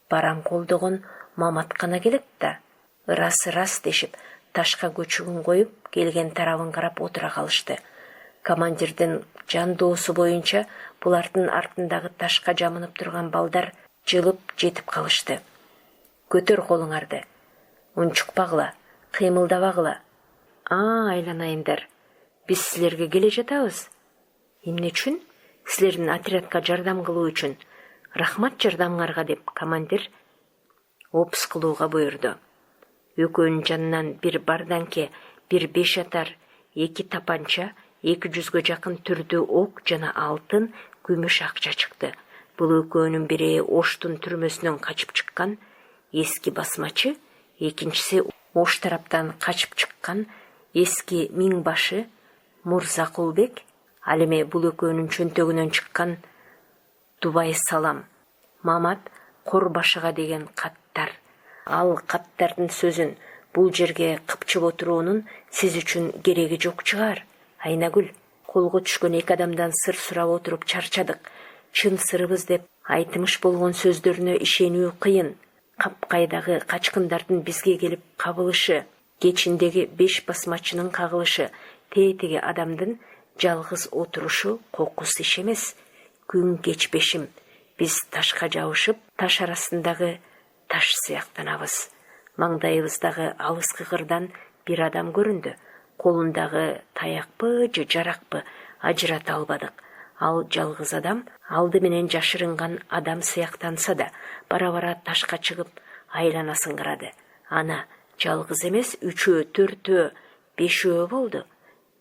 барам колдогон Мамат гана келет да. Рас дешип, ташка көчүгүн коюп, келген тарабын карап отура калышты. Командирдин жан доосу боюнча булардын артындагы ташка жамынып турган балдар жылып жетип калышты. Көтөр колуңарды. Унчукпагыла, кыймылдабагыла. Айланайындар. Биз силерге келе жатабыз. Эмне үчүн? Силердин отрядка жардам кылуу үчүн. Рахмат жардамыңарга деп командир опус кылууга буйрду. Экөөнүн жанынан бир барданке, бир 5 атар, 2 тапанча, 200-гө жакын түрдүү ок жана алтын, күмүш акча чыкты. Бул экөөнүн бири Оштун түрмөсүнөн качып чыккан эски басмачы, экинчиси Ош тараптан качып чыккан эски миңбашы Мурзакулбек. Ал эми бул экөөнүн чөнтөгүнөн чыккан Дубай салам, Мамат Корбашыга деген каттар. Ал каттардын сөзүн бул жерге кыпчып отуруунун сиз үчүн кереги жок чыгар. Айнагүл, колго түшкөн 2 адамдан сыр сурап отуруп чарчадык. Чын сырыбыз деп айтымыш болгон сөздөрүнө ишенүү кыйын. Капкайдагы качкындардын бизге келип кабылышы, кечиндеги 5 басмачынын кагылышы, теги адамдын жалгыз отурушу кокус иш эмес. Күн кечпешим, биз ташка жабышып, таш арасындагы таш сыяктанабыз. Маңдайыбыздагы алыскы кырдан бир адам көрүндү. Колундагы таякпы же жаракпы ажырата албадык. Ал жалгыз адам, алды менен жашырынган адам сыяктанса да, бара-бара ташка чыгып айланасын кырады. Ана жалгыз эмес, 3-өө, 4-өө, 5-өө болду.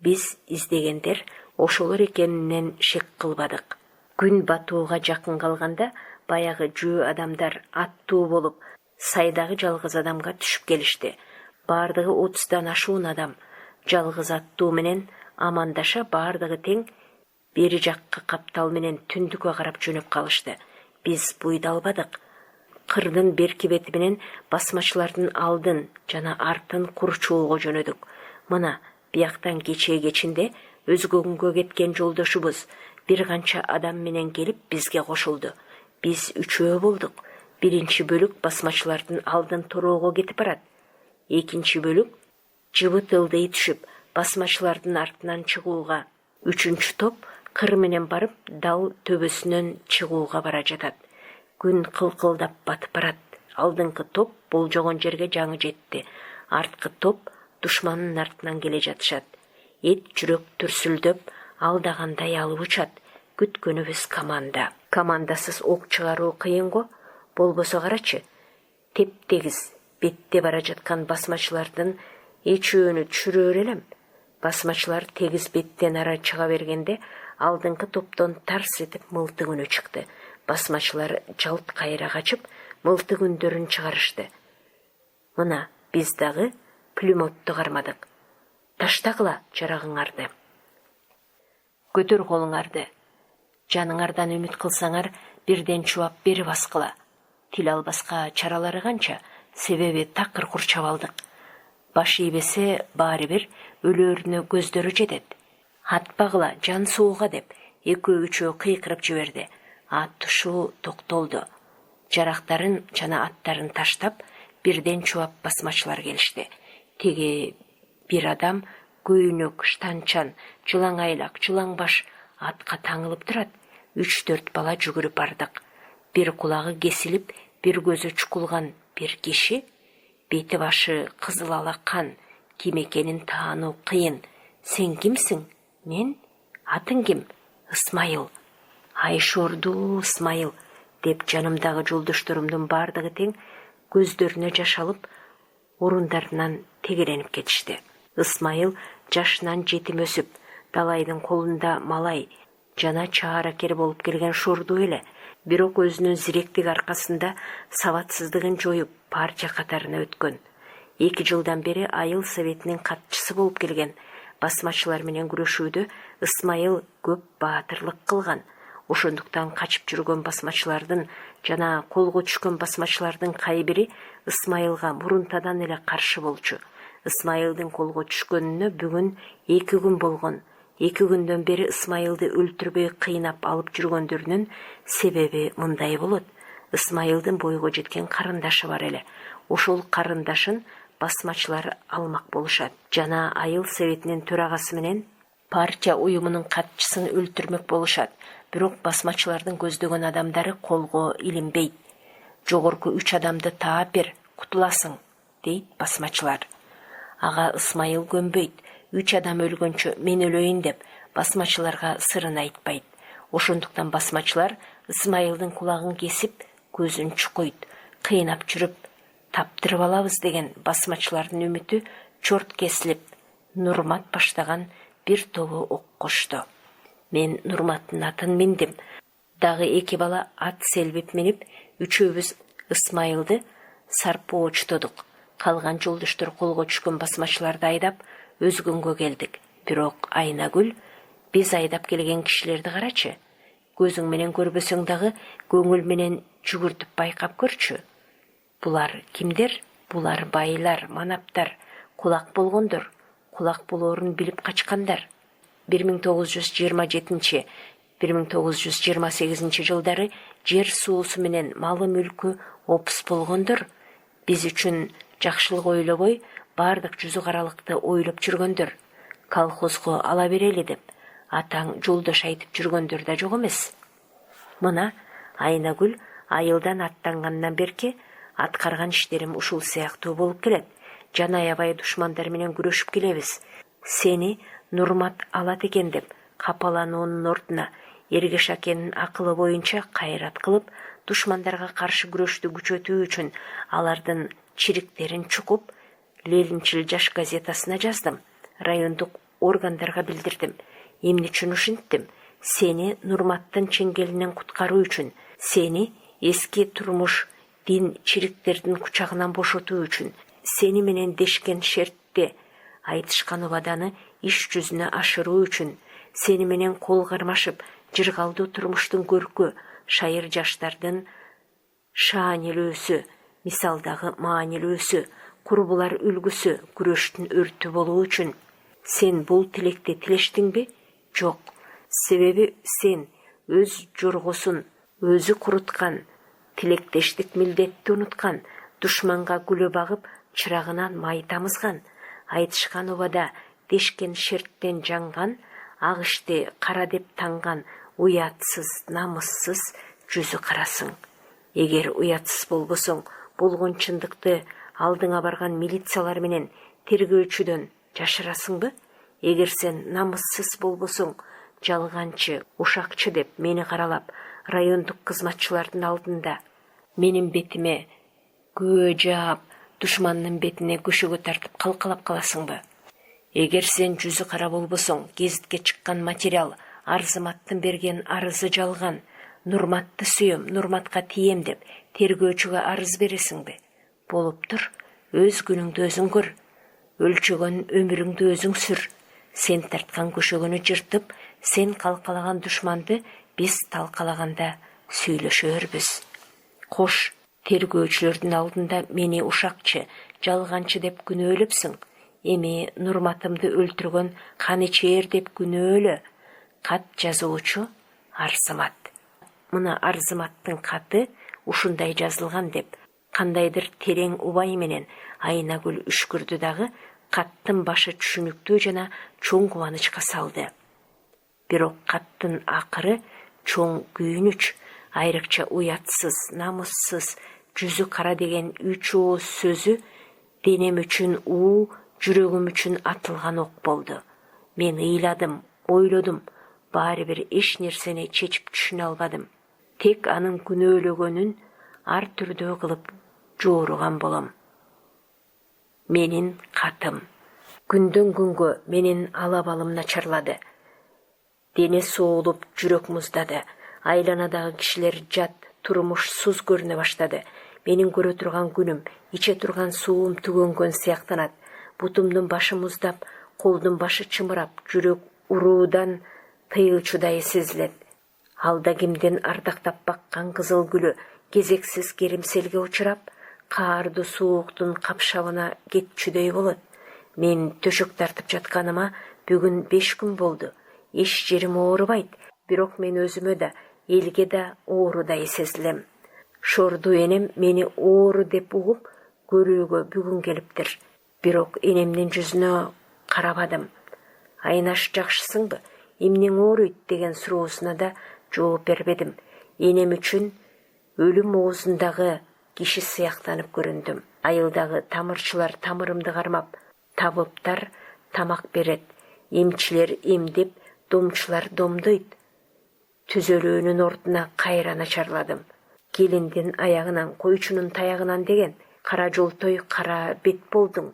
Биз издегендер ошолор экенинен шек кылбадык. Күн батууга жакын калганда баягы жөө адамдар аттуу болуп, сайдагы жалгыз адамга түшүп келишти. Бардыгы 30-дан ашуун адам. Жалгыз аттуу менен амандаша бардыгы тең бери жакка каптал менен түндүккө карап жөнөп калышты. Биз буйдалбадык. Кырдын берки бети менен басмачылардын алдын жана артын курчоого жөнөдүк. Мына бияктан кечинде өзгө күнгө кеткен жолдошубуз бир канча адам менен келип бизге кошулду. Биз 3-өө болдук. Биринчи бөлүк басмачылардын алдын тороого кетип барат. Экинчи бөлүк жыбыт ылдый түшүп басмачылардын артынан чыгууга. Үчүнчү топ кыр менен барып дал төбөсүнөн чыгууга бара жатат. Күн кылкылдап батып барат. Алдыңкы топ болжогон жерге жаңы жетти. Арткы топ душмандын артынан келе жатышат. Эт жүрөк түрсүлдөп, алдагандай алып учат. Күткөнүбүз команда. Командасыз ок чыгаруу кыйын го. Болбосо карачы. Теп-тегиз бетте бара жаткан басмачылардын эчөөнү түшүрөр элем. Басмачылар тегиз беттен ара чыга бергенде алдыңкы топтон тарс этип мылтык үнү чыкты. Басмачылар жалт кайра качып, мылтык үндөрүн чыгарышты. Мына биз дагы пулеметту кармадык. Таштагыла жарагыңарды. Көтөр колуңарды. Жаныңардан үмүт кылсаңар, бирден чубап берип аскыла. Тил албаска чаралары канча, себеби такыр курчап алдык. Баш ийбесе баары бир өлөөрүнө көздөрү жетет. Атпагыла, жан сууга деп 2-3 кыйкырып жиберди. Ат тушуу токтолду. Жарактарын жана аттарын таштап, бирден чубап басмачылар келишти. Теги бир адам көйнөк, штанчан, жылаң айлак, жылаң баш атка таңылып турат. 3-4 бала жүгүрүп бардык. Бир кулагы кесилип, бир көзү чукулган бир киши, бети башы кызыл алакан, ким экенин таануу кыйын. Сен кимсиң? Мен? Атың ким? Ысмайыл. Айшорду Ысмайыл деп жанымдагы жолдошторумдун бардыгы тең көздөрүнө жаш алып, орундарынан тегеренип кетишти. Ысмайыл жашынан жетим өсүп, далайдын колунда малай жана чааракер болуп келген шорду эле. Бирок өзүнүн зиректик аркасында сабатсыздыгын жоюп, партия катарына өткөн. 2 жылдан бери айыл советинин катчысы болуп келген. Басмачылар менен күрөшүүдө Ысмайыл көп баатырлык кылган. Ошондуктан качып жүргөн басмачылардын жана колго түшкөн басмачылардын кайбири Ысмайылга мурунтадан эле каршы болчу. Ысмайылдын колго түшкөнүнө бүгүн 2 күн болгон. 2 күндөн бери Ысмайылды өлтүрбөй кыйнап алып жүргөндөрүнүн себеби мындай болот. Ысмайылдын бойго жеткен карындашы бар эле. Ошол карындашын басмачылар алмак болушат. Жана айыл советинин төрагасы менен партия уюмунун катчысын өлтүрмөк болушат. Бирок басмачылардын көздөгөн адамдары колго илинбейт. Жогорку 3 адамды таап бер, кутуласың, дейт басмачылар. Ага Ысмайыл көнбөйт. 3 адам өлгөнчө мен өлөйүн деп басмачыларга сырын айтпайт. Ошондуктан басмачылар Ысмайылдын кулагын кесип, көзүн чукуйт, кыйнап жүрүп таптырып алабыз деген басмачылардын үмүтү чорт кесилип, Нурмат баштаган бир тобу ок кошту. Мен Нурматтын атын миндим. Дагы 2 бала ат селбип минип, үчөөбүз Ысмайылды сарпоо очтодук. Калган жолдоштор колго түшкөн басмачыларды айдап өзгөнгө келдик. Бирок Айнагүл, биз айдап келген кишилерди карачы. Көзүң менен көрбөсөң дагы көңүл менен жүгүртүп байкап көрчү. Булар кимдер? Булар байлар, манаптар, кулак болгондор, кулак болоорун билип качкандар. 1927-1928 жылдары жер суусу менен малы мүлкү опус болгондор, биз үчүн жакшылык ойлобой, бардык жүзү каралыкты ойлоп жүргөндөр. Колхозго ала берели деп атаң жолдош айтып жүргөндөр да жок эмес. Мына Айнагүл айылдан аттангандан берки аткарган иштерим ушул сыяктуу болуп келет. Жана аябай душмандар менен күрөшүп келебиз. Сени Нурмат алат экен деп капалануунун ордуна Эргеш акенин акылы боюнча кайрат кылып, душмандарга каршы күрөштү күчөтүү үчүн алардын чириктерин чукуп, Ленинчил жаш газетасына жаздым. Райондук органдарга билдирдим. Эмне үчүн ушинттим? Сени Нурматтын чеңгелинен куткаруу үчүн, сени эски турмуш дин чириктердин кучагынан бошотуу үчүн, сени менен дешкен шертте айтышкан убаданы иш жүзүнө ашыруу үчүн, сени менен кол кармашып жыргалдуу турмуштун көркү, шайыр жаштардын шаанилөөсү, мисалдагы маанилөөсү, курбулар үлгүсү, күрөштүн өртү болуу үчүн. Сен бул тилекти тилештиңби? Жок. Себеби сен өз жоргосун өзү куруткан, тилектештик милдетти унуткан, душманга күлө багып, чырагынан май тамызган, айтышкан убада дешкен шерттен жанган, ак ишти кара деп танган, уятсыз, намыссыз жүзү карасың. Эгер уятсыз болбосоң, болгон чындыкты алдыңа барган милициялар менен тергөөчүдөн жашырасыңбы? Эгер сен намыссыз болбосоң, жалганчы, ушакчы деп мени каралап, райондук кызматчылардын алдында менин бетиме күбө жаап, душмандын бетине көшөгө тартып калкалап каласыңбы? Эгер сен жүзү кара болбосоң, гезитке чыккан материал, Арзыматтын берген арызы жалган, Нурматты сүйөм, Нурматка тием деп тергөөчүгө арыз бересиңби? Болуптур, өз күнүңдү өзүң көр, өлчөгөн өмүрүңдү өзүң сүр. Сен тарткан көшөгөнү жыртып, сен калкалаган душманды биз талкалаганда сүйлөшөрбүз. Кош, тергөөчүлөрдүн алдында мени ушакчы, жалганчы деп күнөөлөпсүң. Эми Нурматымды өлтүргөн канычээр деп күнөөлө. Кат жазуучу Арзымат. Мына Арзыматтын каты ушундай жазылган деп кандайдыр терең убай менен Айнагүл үшкүрдү дагы каттын башы түшүнүктүү жана чоң кубанычка салды. Бирок каттын акыры чоң күйүнүч, айрыкча уятсыз, намыссыз, жүзү кара деген 3 ооз сөзү денем үчүн уу, жүрөгүм үчүн атылган ок болду. Мен ыйладым, ойлодум, баары бир эч нерсени чечип түшүнө албадым. Тек анын күнөөлөгөнүн ар түрдүү кылып жооруган болом. Менин катым. Күндөн күнгө менин алабалым начарлады. Дене соолуп, жүрөк муздады. Айланадагы кишилер жат, турмушсуз көрүнө баштады. Менин көрө турган күнүм, иче турган суум түгөнгөн сыяктанат. Бутумдун башы муздап, колдун башы чымырап, жүрөк уруудан тыйылчудай сезилет. Алда кимдин ардактап баккан кызыл гүлү кезексиз керимселге учурап, каардуу сууктун капшабына кетчүдөй болот. Мен төшөк тартып жатканыма бүгүн 5 күн болду. Эч жерим оорубайт, бирок мен өзүмө да, элге да оорудай сезилем. Шорду энем мени оору деп угуп көрүүгө бүгүн келиптир. Бирок энемдин жүзүнө карабадым. Айнаш жакшысыңбы? Эмнең ооруйт деген суроосуна да жооп бербедим. Энем үчүн өлүм оозундагы киши сыяктанып көрүндүм. Айылдагы тамырчылар тамырымды кармап, табыптар тамак берет, эмчилер эмдеп, домчулар домдойт. Түзөлөөнүн ордуна кайра начарладым. Келиндин аягынан, койчунун таягынан деген кара жолтой кара бет болдуң.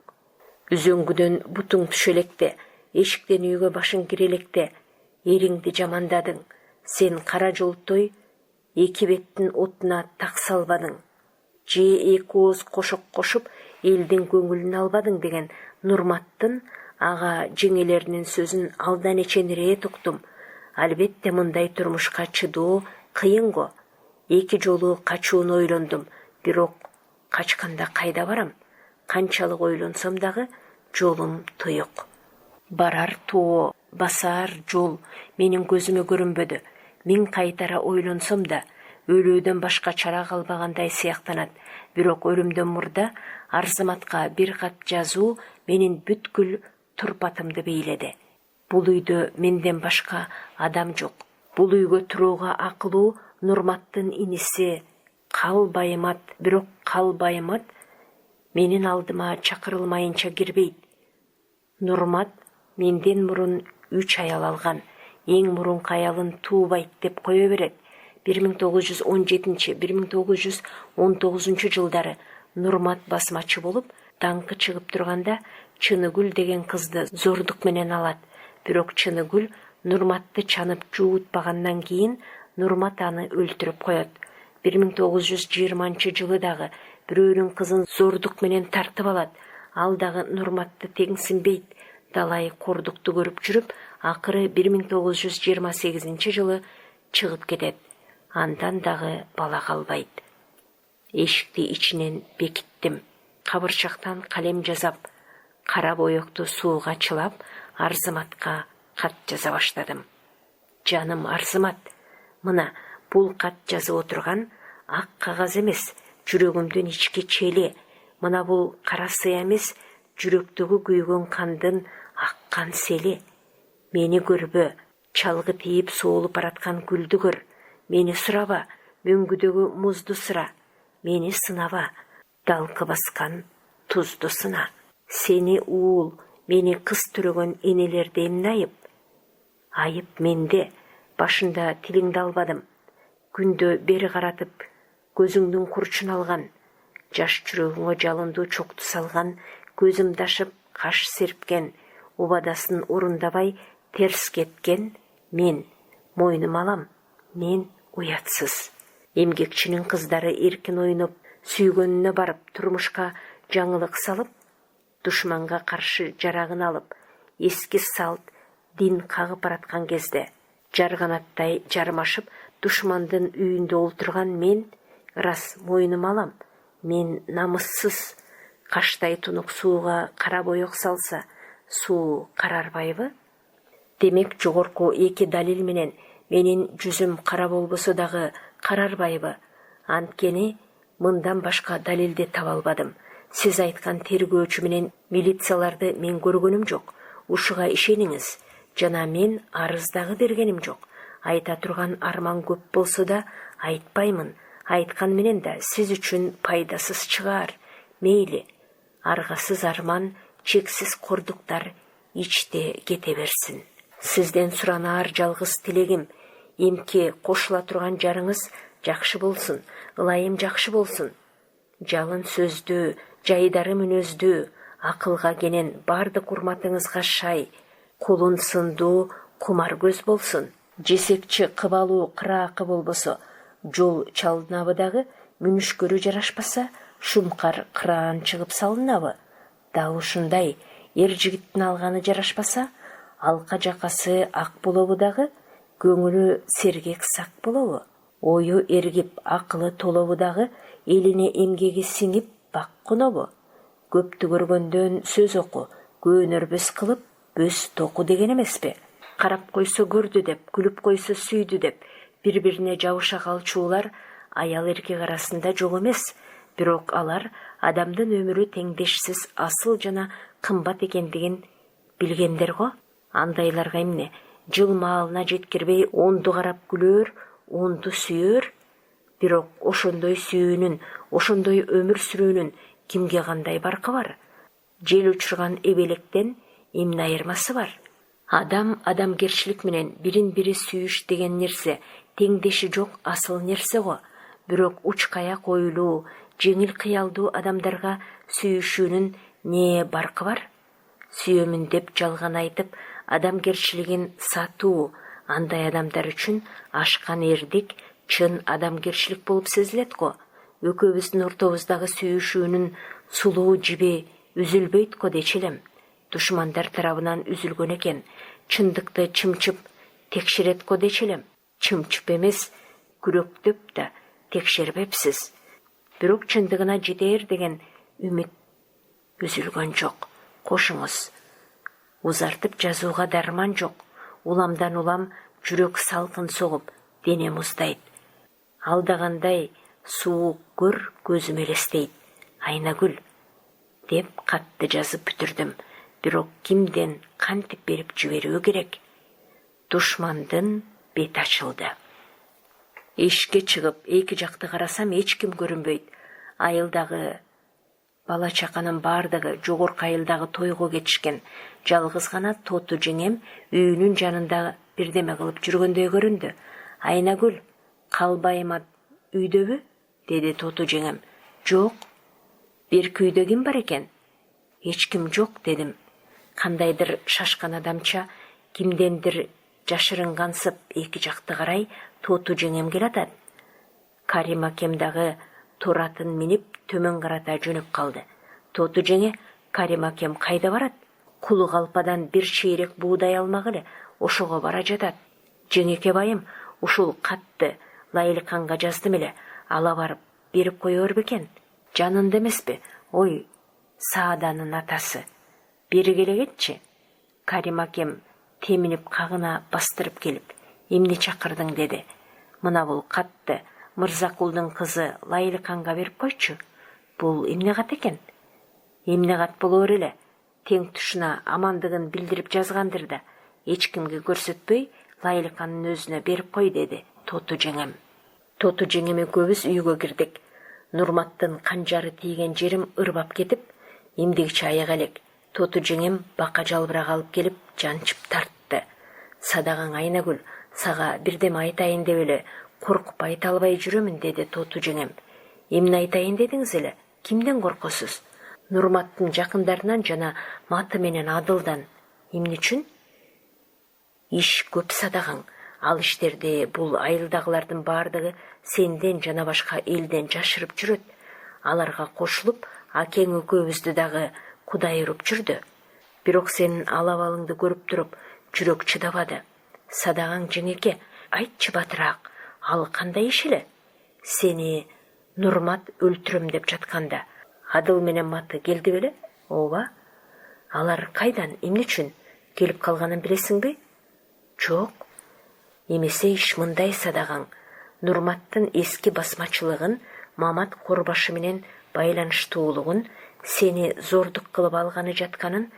Үзөңгүдөн бутуң түшө электе, эшиктен үйгө башың кире электе эриңди жамандадың. Сен кара жолтой эки беттин отуна так салбадың. Же эки ооз кошок кошуп элдин көңүлүн албадың деген Нурматтын ага жеңелеринин сөзүн алдан эченирээт уктум. Албетте мындай турмушка чыдоо кыйын го. 2 жолу качууну ойлондум, бирок качканда кайда барам? Канчалык ойлонсом дагы жолум туюк. Барар тоо, басар жол менин көзүмө көрүнбөдү. Миң кайтара ойлонсом да өлүүдөн башка чара калбагандай сыяктанат. Бирок өлүмдөн мурда Арзыматка бир кат жазуу менин бүткүл турпатымды бейледи. Бул үйдө менден башка адам жок. Бул үйгө турууга акылуу Нурматтын иниси Калбаймат, бирок Калбаймат менин алдыма чакырылмайынча кирбейт. Нурмат менден мурун 3 аял алган. Эң мурунку аялын туубайт деп кое берет. 1917-1919 жылдары Нурмат басмачы болуп, даңкы чыгып турганда Чыныгүл деген кызды зордук менен алат. Бирок Чыныгүл Нурматты чанып жуутпагандан кийин Нурмат аны өлтүрүп коет. 1920 жылы дагы бирөөнүн кызын зордук менен тартып алат. Ал дагы Нурматты теңсинбейт. Далай кордукту көрүп жүрүп, акыры 1928 жылы чыгып кетет. Андан дагы бала калбайт. Эшикти ичинен бекиттим. Кабырчактан калем жазап, кара боекту сууга чылап, Арзыматка кат жаза баштадым. Жаным Арзымат, мына бул кат жазып отурган ак кагаз эмес, жүрөгүмдүн ички чели. Мына бул кара сыя эмес, жүрөктөгү күйгөн кандын аккан сели. Мени көрбө, чалгы тийип соолуп бараткан гүлдү көр. Мени сураба, мөңгүдөгү музду сыра. Мени сынаба, далкы баскан тузду сына. Сени уул, мени кыз төрөгөн энелерде эмне айып? Айып менде, башында тилиңди албадым. Күндө бери каратып, көзүңдүн курчун алган. Жаш жүрөгүңө жалындуу чокту салган, көзүм дашып, каш серпкен, убадасын орундабай терс кеткен мен. Мойнума алам, мен уятсыз. Эмгекчинин кыздары эркин ойноп, сүйгөнүнө барып, турмушка жаңылык салып, душманга каршы жарагын алып, эски салт, дин кагып бараткан кезде, жарганаттай жармашып, душмандын үйүндө олтурган мен, рас мойнума алам, мен намыссыз. Каштай тунук сууга кара боек салса, суу карарбайбы? Демек жогорку 2 далил менен менин жүзүм кара болбосо дагы карарбайбы? Анткени мындан башка далилди таба албадым. Сиз айткан тергөөчү менен милицияларды мен көргөнүм жок. Ушуга ишениңиз. Жана мен арыз дагы бергеним жок. Айта турган арман көп болсо да айтпаймын. Айткан менен да сиз үчүн пайдасыз чыгаар. Мейли. Аргасыз арман, чексиз кордуктар ичте кете берсин. Сизден суранаар жалгыз тилегим, эмки кошула турган жарыңыз жакшы болсун, ылайым жакшы болсун. Жалын сөздүү, жайдары мүнөздүү, акылга кенен бардык урматыңызга шай, кулун сындуу, кумар көз болсун. Жесекчи кыбалуу кыраакы болбосо, жол чалынабы дагы, мүнүшкөрү жарашпаса, шумкар кыраан чыгып салынабы? Дал ушундай, эр жигиттин алганы жарашпаса, алка жакасы ак болобу дагы, көңүлү сергек сак болобу? Ою эргип, акылы толобу дагы, элине эмгеги сиңип бак конобу? Көптү көргөндөн сөз оку, көөнөрбөс кылып бөс току деген эмеспи? Карап койсо көрдү деп, күлүп койсо сүйдү деп, бири-бирине жабыша калчулар аял эркек арасында жок эмес. Бирок алар адамдын өмүрү теңдешсиз асыл жана кымбат экендигин билгендер го. Андайларга эмне? Жыл маалына жеткирбей онду карап күлөр, онду сүйөр. Бирок ошондой сүйүүнүн, ошондой өмүр сүрүүнүн кимге кандай баркы бар? Жел учурган эбелектен эмне айырмасы бар? Адам адамгерчилик менен бирин-бири сүйүш деген нерсе теңдеши жок асыл нерсе го. Бирок уч-каяк ойлуу, жеңил кыялдуу адамдарга сүйүшүүнүн не баркы бар? Сүйөмүн деп жалган айтып, адамгерчилигин сатуу, андай адамдар үчүн ашкан эрдик чын адамгерчилик болуп сезилет го. Экөөбүздүн ортобуздагы сүйүшүүнүн сулуу жиби үзүлбөйт го дечи элем. Душмандар тарабынан үзүлгөн экен. Чындыкты чымчып текшерет го дечи элем. Чымчып эмес, күрөктөп да текшербепсиз. Бирок чындыгына жетер деген үмүт үзүлгөн жок. Кошуңуз. Узартып жазууга дарман жок. Уламдан улам жүрөк салкын согуп, дене муздайт. Алдагандай суук көр көзүм элестейт. Айнагүл деп катты жазып бүтүрдүм. Бирок кимден кантип берип жиберүү керек? Душмандын бети ачылды. Эшикке чыгып, эки жакты карасам эч ким көрүнбөйт. Айылдагы бала чаканын бардыгы жогорку айылдагы тойго кетишкен. Жалгыз гана Тоту жеңем үйүнүн жанында бирдеме кылып жүргөндөй көрүндү. Айнагүл, калбайыма үйдөбү? Деди Тоту жеңем. Жок. Берки үйдө ким бар экен? Эч ким жок, дедим. Кандайдыр шашкан адамча кимдендир жашырынгансып эки жакты карай Тоту жеңемге атат. Карим акем дагы туратын минип төмөн карата жөнөп калды. Тоту жеңе, Карим акем кайда барат? Кулу калпадан бир чейрек буудай алмагыле, ошого бара жатат. Жеңеке байым, ушул катты Лайлыканга жаздым эле, ала барып берип коёр бекен? Жанында эмеспи? Ой, Сааданын атасы. Бери келе кетчи. Карим акем теминип кагына бастырып келип, эмне чакырдың деди. Мына бул катты Мырзакулдун кызы Лайлыканга берип койчу. Бул эмне кат экен? Эмне кат болор эле? Тең тушуна амандыгын билдирип жазгандыр да, эч кимге көрсөтпөй Лайлыканын өзүнө берип кой, деди Тоту жеңем. Тоту жеңем экөөбүз үйгө кирдик. Нурматтын канжары тийген жерим ырбап кетип, эмдигичи аяк элек. Тоту жеңем бака жалбырак алып келип жанчып тартты. Садагаң Айнагүл, сага бирдеме айтайын деп эле коркуп айта албай жүрөмүн, деди Тоту жеңем. Эмне айтайын дедиңиз эле? Кимден коркосуз? Нурматтын жакындарынан жана маты менен Адылдан. Эмне үчүн? Иш көп садagaң. Ал иштерди бул айылдагылардын бардыгы сенден жана башка элден жашырып жүрөт. Аларга кошулуп, акең экөөбүздү дагы кудай уруп жүрдү. Бирок сенин алабалыңды көрүп туруп, жүрөк чыдабады. Садagaң жеңеке, айтчы батыраак, ал кандай иш эле? Сени Нурмат өлтүрөм деп жатканда Адыл менен маты келди беле? Ооба. Алар кайдан, эмне үчүн келип калганын билесиңби? Жок. Эмесе иш мындай садagaң. Нурматтын эски басмачылыгын, Мамат Корбашы менен байланыштуулугун, сени зордук кылып алганы жатканын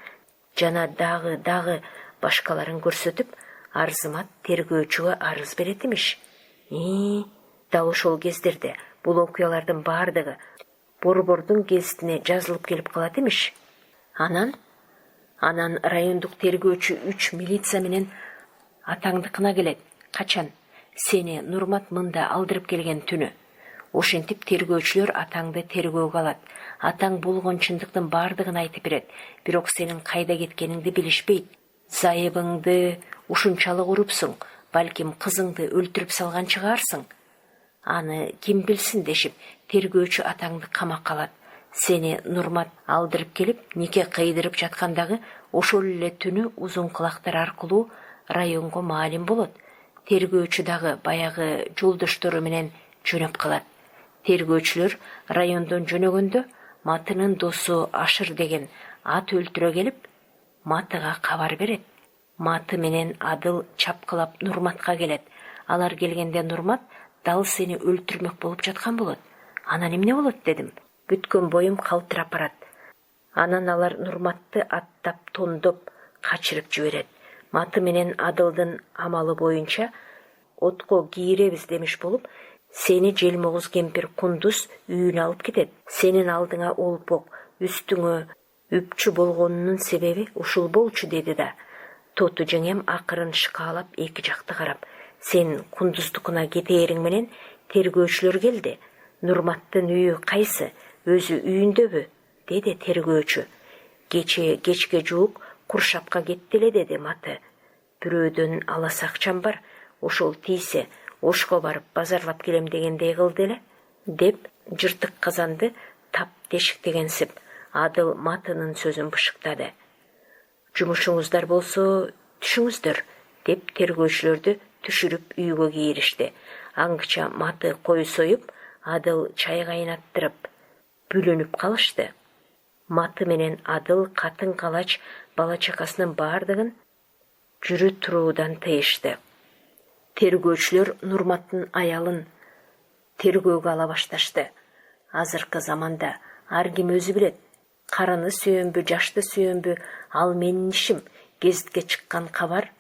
жана дагы башкаларын көрсөтүп, Арзымат тергөөчүгө арыз берет имиш. Дал ошол кездерде бул окуялардын бардыгы Борбордун гезитине жазылып келип калат имиш. Анан райондук тергөөчү 3 милиция менен атаңдыкына келет. Качан? Сени Нурмат мында алдырып келген түнү. Ошентип тергөөчүлөр атаңды тергөөгө алат. Атаң болгон чындыктын бардыгын айтып берет. Бирок сенин кайда кеткениңди билишпейт. Зайыбыңды ушунчалык урупсуң, балким кызыңды өлтүрүп салган чыгарсың. Аны ким билсин дешип, тергөөчү атаңды камакка алат. Сени Нурмат алдырып келип, нике кыйдырып жаткандагы ошол эле түнү узун кулактар аркылуу районго маалим болот. Тергөөчү дагы баягы жолдоштору менен жөнөп калат. Тергөөчүлөр райондон жөнөгөндө Матынын досу Ашыр деген ат өлтүрө келип, Матыга кабар берет. Маты менен Адыл чапкылап Нурматка келет. Алар келгенде Нурмат дал сени өлтүрмөк болуп жаткан болот. Анан эмне болот дедим. Бүткөн боюм калтырап барат. Анан алар Нурматты аттап тондоп качырып жиберет. Маты менен Адылдын амалы боюнча отко кийиребиз демиш болуп, сени желмогуз кемпир Кундуз үйүнө алып кетет. Сенин алдыңа олпок, үстүңө үпчү болгонунун себеби ушул болчу деди да. Тоту жеңем акырын шыкаалап эки жакты карап, сен Кундуздукуна кетээриң менен тергөөчүлөр келди. Нурматтын үйү кайсы? Өзү үйүндөбү? Деди тергөөчү. Кечке жуук Куршапка кетти эле деди Маты. Бирөөдөн алас акчам бар, ошол тийсе Ошко барып базарлап келем дегендей кылды эле, деп жыртык казанды тап тешиктегенсип Адыл Матынын сөзүн бышыктады. Жумушуңуздар болсо түшүңүздөр, деп тергөөчүлөрдү түшүрүп үйгө кийиришти. Аңгыча Маты кой союп, Адыл чай кайнаттырып, бүлөнүп калышты. Маты менен Адыл катын калач бала чакасынын баардыгын жүрү туруудан тыйышты. Тергөөчүлөр Нурматтын аялын тергөөгө ала башташты. Азыркы заманда ар ким өзү билет. Карыны сүйөнбү, жашты сүйөнбү, ал менин ишим. Гезитке чыккан кабар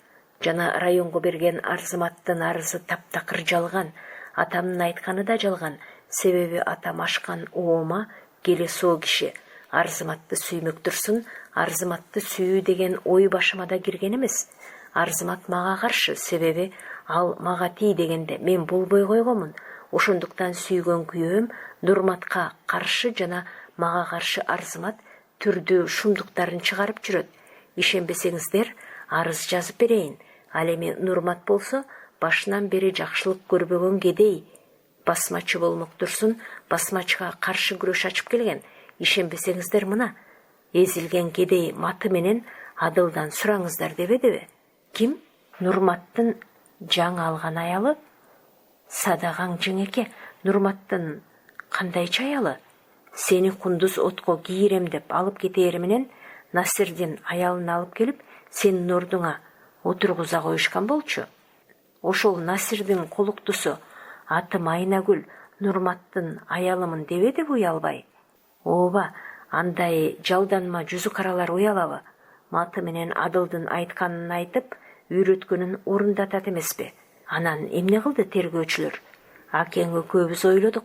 жана районго берген Арзыматтын арызы таптакыр жалган. Атамдын айтканы да жалган. Себеби атам ашкан оома келе соо киши. Арзыматты сүймөктүрсүн, Арзыматты сүйүү деген ой башыма да кирген эмес. Арзымат мага каршы, себеби ал мага тий дегенде мен болбой койгонмун. Ошондуктан сүйгөн күйөөм Нурматка каршы жана мага каршы Арзымат түрдүү шумдуктарын чыгарып жүрөт. Ишенбесеңиздер, арыз жазып берейин. Ал эми Нурмат болсо башынан бери жакшылык көрбөгөн кедей. Басмачы болмоктурсун, басмачыга каршы күрөш ачып келген. Ишенбесеңиздер мына, эзилген кедей Маты менен Адылдан сураңыздар дебедиби? Ким? Нурматтын жаңы алган аялы? Садаган жеңеке, Нурматтын кандайча аялы? Сени Кундуз отко кийирем деп алып кетери менен Насирдин аялын алып келип, сенин ордуңа отургуза коюшкан болчу. Ошол Насирдин колуктусу аты Майнагүл Нурматтын аялымын дебедиби уялбай? Ооба, андай жалданма жүзү каралар уялабы? Маты менен Адылдын айтканын айтып, үйрөткөнүн орундатат эмеспи? Анан эмне кылды тергөөчүлөр? Акеңи көбүз ойлодук.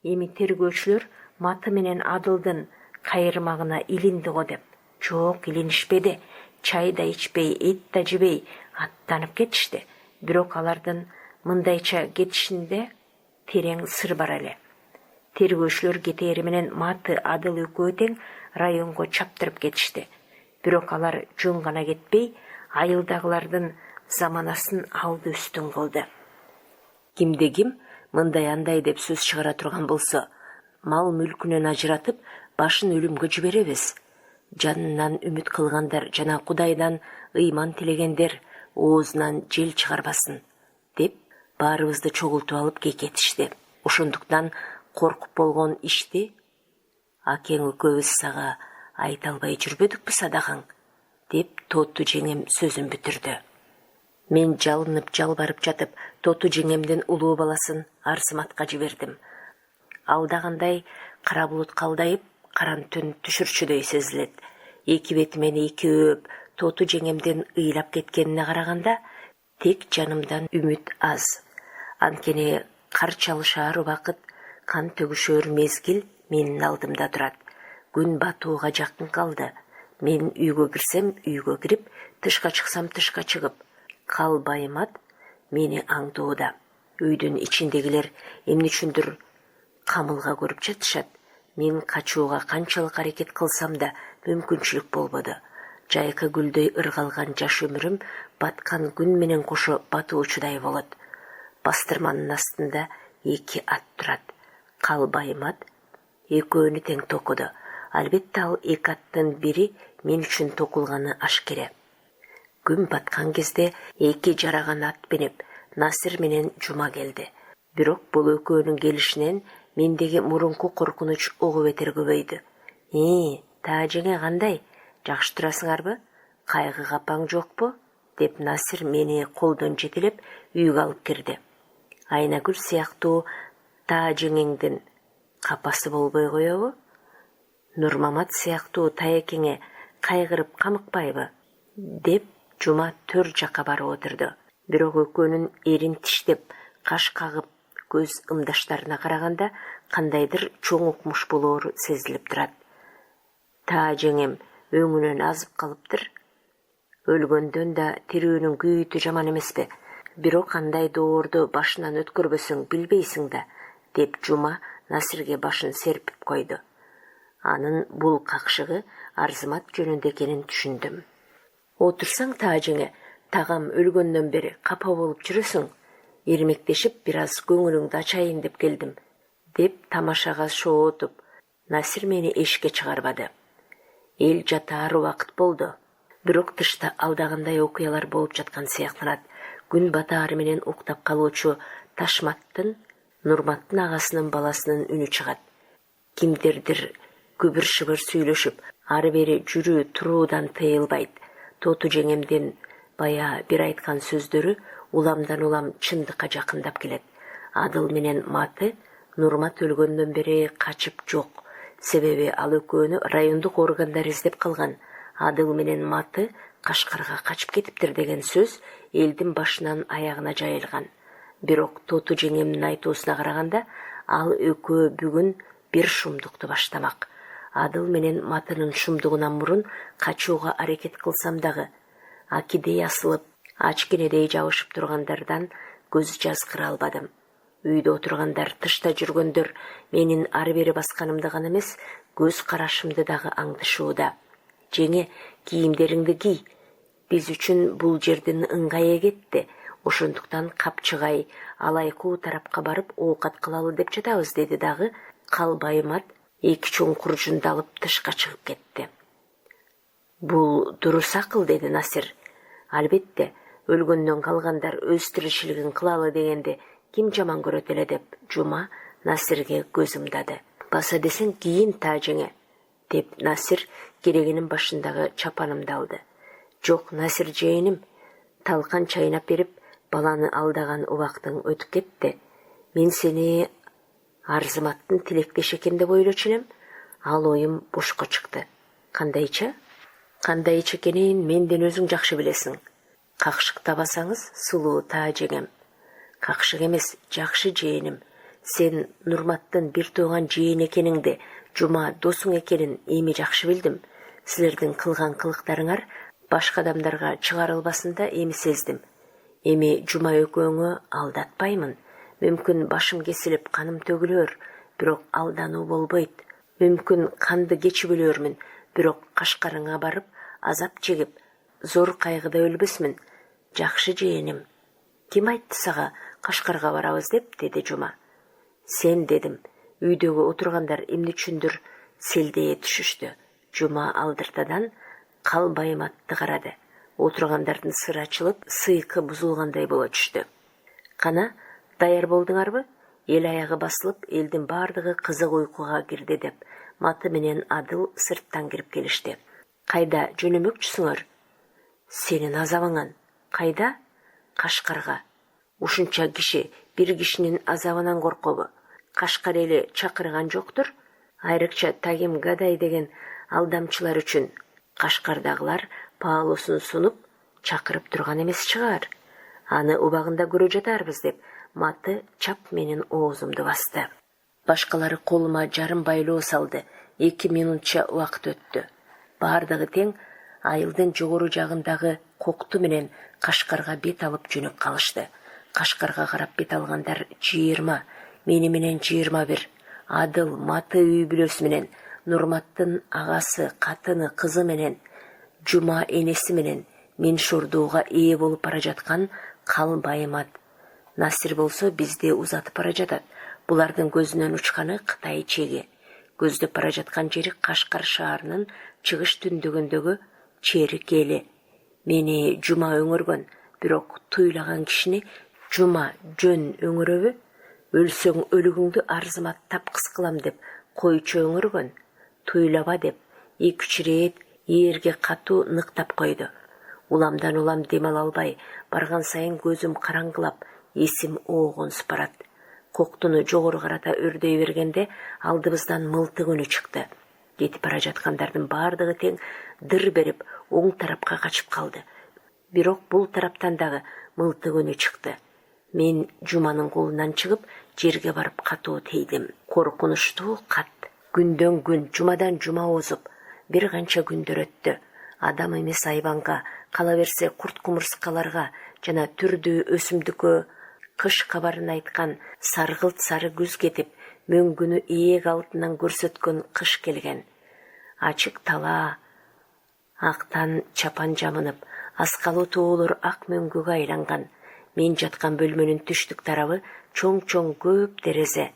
Эми тергөөчүлөр Маты менен Адылдын кайырмагына илинди го деп. Жок, илинишпеди. Чай да ичпей, эт да жебей аттанып кетишти. Бирок алардын мындайча кетишинде терең сыр бар эле. Тергөөчүлөр кетери менен Маты Адыл экөө тең районго чаптырып кетишти. Бирок алар жөн гана кетпей, айылдагылардын заманасын алды үстүн кылды. Кимде ким мындай андай деп сөз чыгара турган болсо, мал мүлкүнөн ажыратып, башын өлүмгө жиберебиз. Жанынан үмүт кылгандар жана Кудайдан ыйман тилегендер оозунан жел чыгарбасын, деп баарыбызды чогултуп алып кекетишти. Ошондуктан коркуп болгон ишти акең экөөбүз сага айта албай жүрбөдүкпү садагың, деп Тоту жеңем сөзүн бүтүрдү. Мен жалынып жалбарып жатып, Тоту жеңемдин улуу баласын Арзыматка жибердим. Алдагандай кара булут калдайып, каран түн түшүрчүдөй сезилет. Эки бетимен эки өөп Тоту жеңемдин ыйлап кеткенине караганда, тек жанымдан үмүт аз. Анткени кар чалышаар убакыт, кан төгүшөр мезгил менин алдымда турат. Күн батууга жакын калды. Мен үйгө кирсем, үйгө кирип, тышка чыксам, тышка чыгып, Калбаймат мени аңдууда. Үйдүн ичиндегилер эмне үчүндүр камылга көрүп жатышат. Мен качууга канчалык аракет кылсам да мүмкүнчүлүк болбоду. Жайка гүлдөй ыргалган жаш өмүрүм баткан күн менен кошо батуучудай болот. Бастырманын астында эки ат турат. Калбаймат экөөнү тең токуду. Албетте ал эки аттын бири мен үчүн токулганы ашкере. Күн баткан кезде эки жараган ат бинип Насир менен Жума келди. Бирок бул экөөнүн келишинен мендеги мурунку коркунуч ого бетер көбөйдү. Таа жеңе кандай? Жакшы турасыңарбы? Кайгы капаң жокпу? Деп Насир мени колдон жетелеп үйгө алып кирди. Айнагүл сыяктуу таажеңеңдин капасы болбой коебу? Нурмамат сыяктуу таекеңе кайгырып камыкпайбы? Деп Жума төр жакка барып отурду. Бирок экөөнүн эрин тиштеп, каш кагып, көз ымдаштарына караганда кандайдыр чоң укмуш болоору сезилип турат. Таажеңем өңүнөн азып калыптыр. Өлгөндөн да тирүүнүн күйүтү жаман эмеспи? Бирок кандай доорду башынан өткөрбөсөң билбейсиң да, деп Жума Насирге башын серпип койду. Анын бул какшыгы Арзымат жөнүндө экенин түшүндүм. Отурсаң таажеңе, тагам өлгөндөн бери капа болуп жүрөсүң. Эрмектешип бир аз көңүлүңдү ачайын деп келдим, деп тамашага шоотуп, Насир мени эшикке чыгарбады. Эл жатаар убакыт болду. Бирок тышта алдагандай окуялар болуп жаткан сыяктанат. Күн батаары менен уктап калуучу Ташматтын, Нурматтын агасынын баласынын үнү чыгат. Кимдирдир күбүр-шыбыр сүйлөшүп, ары бери жүрүү туруудан тыйылбайт. Тоту жеңемдин бая бир айткан сөздөрү уламдан улам чындыкка жакындап келет. Адыл менен Маты Нурмат өлгөндөн бери качып жок. Себеби ал экөөнү райондук органдар издеп калган. Адыл менен Маты Кашкарга качып кетиптир деген сөз элдин башынан аягына жайылган. Бирок Тоту жеңемдин айтуусуна караганда, ал экөө бүгүн бир шумдукту баштамак. Адыл менен Матынын шумдугунан мурун качууга аракет кылсам дагы, акидей асылып, ачкенедей жабышып тургандардан көз жазгыра албадым. Үйдө отургандар, тышта жүргөндөр менин ары бери басканымды гана эмес, көз карашымды дагы аңдышууда. Жеңе, кийимдериңди кий. Биз үчүн бул жердин ыңгайы кетти. Ошондуктан капчыгай, алайкуу тарапка барып оокат кылалы деп жатабыз, деди дагы. Калбаймат эки чоң куржунду алып тышка чыгып кетти. Бул дурус акыл, деди Насир. Албетте, өлгөндөн калгандар өз тиричилигин кылалы дегенди ким жаман көрөт эле, деп Жума Насирге көз ымдады. Баса десең кийин таажеңе, деп Насир керегенин башындагы чапанымды алды. Жок, Насир жээним, талкан чайнап берип, баланы алдаган убактың өтүп кетти. Мен сени Арзыматтын тилектеш экен деп ойлочу элем. Ал оюм бошко чыкты. Кандайча? Кандайча экенин менден өзүң жакшы билесиң. Какшык табасаңыз, сулуу таажеңем. Какшык эмес, жакшы жээним. Сен Нурматтын бир тууган жээн экениңди, Жума досуң экенин эми жакшы билдим. Силердин кылган кылыктарыңар башка адамдарга чыгарылбасын да эми сездим. Эми Жума экөөңө алдатпаймын. Мүмкүн башым кесилип, каным төгүлөр, бирок алдануу болбойт. Мүмкүн канды кечип өлөрмүн, бирок Кашкарыңа барып, азап чегип, зор кайгыда өлбөсмүн. Жакшы жээним. Ким айтты сага Кашкарга барабыз деп, деди Жума. Сен, дедим. Үйдөгү отургандар эмне үчүндүр селдее түшүштү. Жума алдыртадан Калбайматты карады. Отургандардын сыры ачылып, сыйкы бузулгандай боло түштү. Кана, даяр болдуңарбы? Эл аягы басылып, элдин бардыгы кызык уйкуга кирди, деп Маты менен Адыл сырттан кирип келишти. Кайда жөнөмөкчүсүңөр? Сенин азабыңан. Кайда? Кашкарга. Ушунча киши бир кишинин азабынан коркобу? Кашкар эли чакырган жоктур. Айрыкча Тагим Гадай деген алдамчылар үчүн. Кашкардагылар паалосун сунуп чакырып турган эмес чыгар. Аны убагында көрө жатарбыз, деп Маты чап менин оозумду басты. Башкалары колума жарым байлоо салды. 2 минутча убакыт өттү. Бардыгы тең айылдын жогору жагындагы кокту менен Кашкарга бет алып жөнөп калышты. Кашкарга карап бет алгандар 20, мени менен 21. Адыл, Маты үй бүлөсү менен, Нурматтын агасы, катыны, кызы менен, Жума энеси менен мен шордууга ээ болуп бара жаткан Калбаймат. Насир болсо бизди узатып бара жатат. Булардын көзүнөн учканы Кытай чеги. Көздөп бара жаткан жери Кашкар шаарынын чыгыш түндүгүндөгү Черик эли. Мени Жума өңөргөн, бирок туйлаган кишини Жума жөн өңөрөбү? Өлсөң өлүгүңдү Арзымат тапкыс кылам деп койчу өңөргөн. Туйлаба деп 2-3 рет Ерге катуу ныктап койду. Уламдан улам дем ала албай, барган сайын көзүм караңгылап, эсим оогонсуп барат. Коктуну жогору карата өрдөй бергенде алдыбыздан мылтык үнү чыкты. Кетип бара жаткандардын баардыгы тең дыр берип оң тарапка качып калды. Бирок бул тараптан дагы мылтык үнү чыкты. Мен Жуманын колунан чыгып, жерге барып катуу тийдим. Коркунучтуу кат. Күндөн күн, жумадан жума озуп, бир канча күндөр өттү. Адам эмес айбанга, кала берсе курт кумурскаларга жана түрдүү өсүмдүккө кыш кабарын айткан саргылт сары күз кетип, мөңгүнү ээг алдынан көрсөткөн кыш келген. Ачык талаа, актан чапан жамынып, аскалуу тоолор ак мөңгүгө айланган. Мен жаткан бөлмөнүн түштүк тарабы чоң-чоң көп терезе.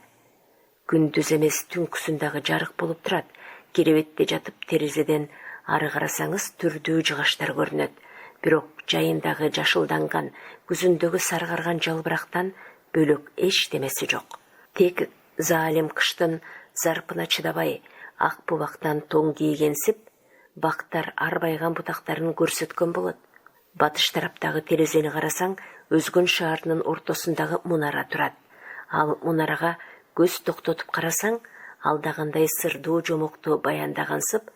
Күндүз эмес түнкүсүн дагы жарык болуп турат. Керебетте жатып терезеден ары карасаңыз түрдүү жыгаштар көрүнөт. Бирок жайындагы жашылданган, күзүндөгү саргарган жалбырактан бөлөк эчтемеси жок. Тек залим кыштын зарпына чыдабай, ак бубактан тоң кийгенсип, бактар арбайган бутактарын көрсөткөн болот. Батыш тараптагы терезени карасаң, Өзгөн шаарынын ортосундагы мунара турат. Ал мунарага көз токтотуп карасаң, алдагандай сырдуу жомокту баяндагансып,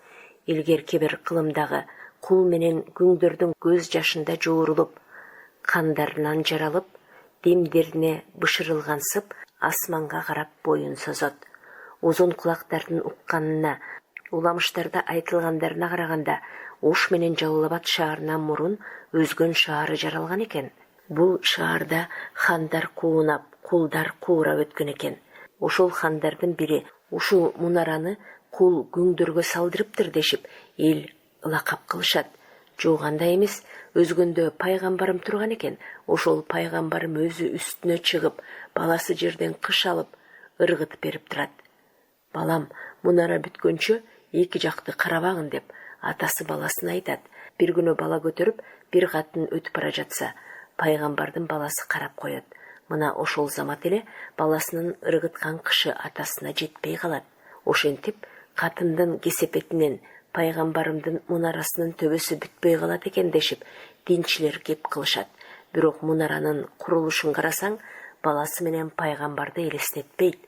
илгерки бир кылымдагы кул менен күңдөрдүн көз жашында жуурулуп, кандарынан жаралып, демдерине бышырылгансып, асманга карап боюн созот. Узун кулактардын укканына, уламыштарда айтылгандарына караганда, Ош менен Жалал Абад шаарынан мурун Өзгөн шаары жаралган экен. Бул шаарда хандар куунап, кулдар куурап өткөн экен. Ошол хандардын бири ушул мунараны кул күңдөргө салдырыптыр дешип, эл ылакап кылышат. Жок, андай эмес, Өзгөндө пайгамбарым турган экен. Ошол пайгамбарым өзү үстүнө чыгып, баласы жерден кыш алып, ыргыт берип турат. Балам, мунара бүткөнчө эки жакты карабагын деп атасы баласына айтат. Бир күнү бала көтөрүп, бир катын өтүп бара жатса, пайгамбардын баласы карап коет. Мына ошол замат эле баласынын ыргыткан кышы атасына жетпей калат. Ошентип, катындын кесепетинен пайгамбарымдын мунарасынын төбөсү бүтпөй калат экен дешип, динчилер кеп кылышат. Бирок мунаранын курулушун карасаң, баласы менен пайгамбарды элестетпейт.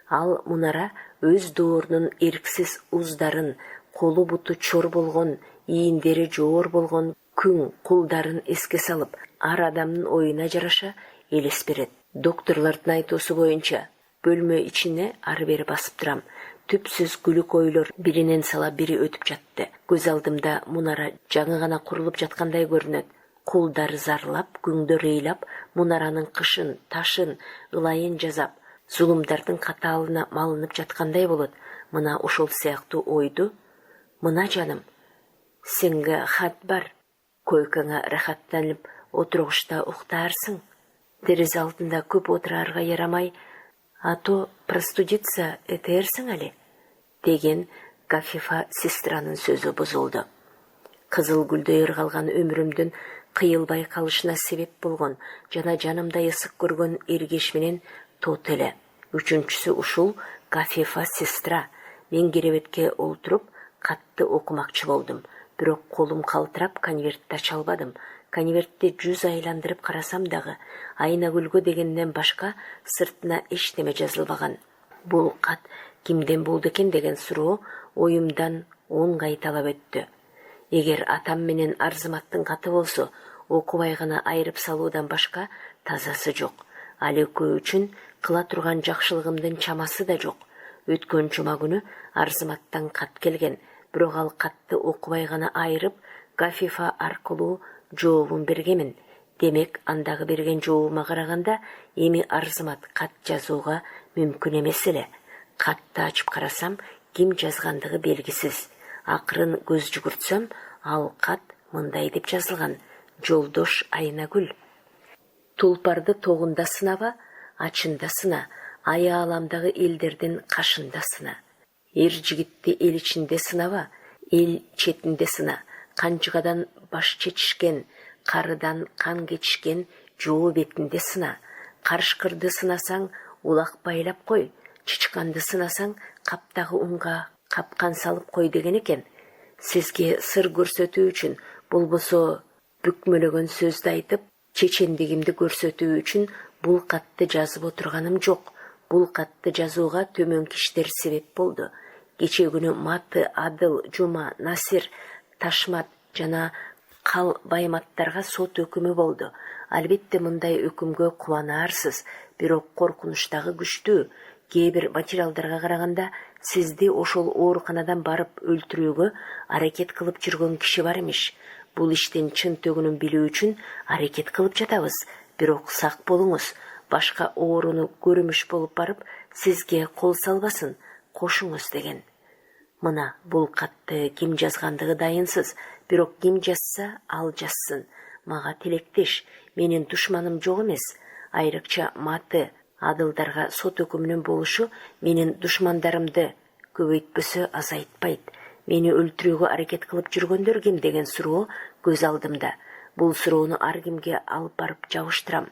Ал мунара өз доорунун эрксиз уздарын, колу буту чор болгон, ийиндери жоор болгон күң кулдарын эске салып, ар адамдын оюна жараша элес берет. Докторлордун айтуусу боюнча, бөлмө ичине ары бери басып турам. Түпсүз күлүк ойлор биринен сала бири өтүп жатты. Көз алдымда мунара жаңы гана курулуп жаткандай көрүнөт. Кулдар зарлап, күңдөр ыйлап, мунаранын кышын, ташын, ылайын жазап, зулумдардын катаалына малынып жаткандай болот. Мына ошол сыяктуу ойду, мына жаным, сенге хат бар, койкаңа рахаттанып отургучта уктаарсың. Терезе алдында көп отураарга ярамай, а то простудиться этээрсиң али, деген Гафифа сестранын сөзү бузулду. Кызыл гүлдөй ыргалган өмүрүмдүн кыйылбай калышына себеп болгон жана жанымда ысык көргөн эргеш менен тот эле. Үчүнчүсү ушул Гафифа сестра. Мен керебетке олтуруп катты окумакчы болдум. Бирок колум калтырап конвертти ача албадым. Конвертти жүз айландырып карасам дагы, Айнагүлгө дегенден башка сыртына эчтеме жазылбаган. Бул кат кимден болду экен деген суроо оюмдан 10 кайталап өттү. Эгер атам менен Арзыматтын каты болсо, окубай гана айрып салуудан башка тазасы жок. Ал экөө үчүн кыла турган жакшылыгымдын чамасы да жок. Өткөн жума күнү Арзыматтан кат келген, бирок ал катты окубай гана айрып, Гафифа аркылуу жообун бергемин. Демек, андагы берген жообума караганда, эми Арзымат кат жазууга мүмкүн эмес эле. Катты ачып карасам, ким жазгандыгы белгисиз. Акырын көз жүгүртсөм, ал кат мындай деп жазылган: Жолдош Айнагүл. Тулпарды тогунда сынаба, ачында сына, аяламдагы элдердин кашында сына. Эр жигитти эл ичинде сынаба, эл четинде сына. Канчыгадан баш чечишкен, карыдан кан кечишкен жоо бетинде сына. Карышкырды сынасаң, улак байлап кой. Чычканды сынасаң, каптагы унга капкан салып кой деген экен. Сизге сыр көрсөтүү үчүн, болбосо бүкмөлөгөн сөздү айтып, чечендигимди көрсөтүү үчүн бул катты жазып отурганым жок. Бул катты жазууга төмөнкү иштер себеп болду. Кечээ күнү Маты, Адыл, Жума, Насир, Ташмат жана Кал Байматтарга сот өкүмү болду. Албетте мындай өкүмгө кубанаарсыз, бирок коркунуч дагы күчтүү. Кээ бир материалдарга караганда, сизди ошол ооруканадан барып өлтүрүүгө аракет кылып жүргөн киши бар эмиш. Бул иштин чын төгүнүн билүү үчүн аракет кылып жатабыз. Бирок сак болуңуз, башка ооруну көрүмүш болуп барып, сизге кол салбасын, кошуңуз деген. Мына бул катты ким жазгандыгы дайынсыз, бирок ким жазса, ал жазсын. Мага тилектеш, менин душманым жок эмес. Айрыкча Маты, Адылдарга сот өкүмүнүн болушу менин душмандарымды көбөйтпөсө азайтпайт. Мени өлтүрүүгө аракет кылып жүргөндөр ким деген суроо көз алдымда. Бул суроону ар кимге алып барып жабыштырам.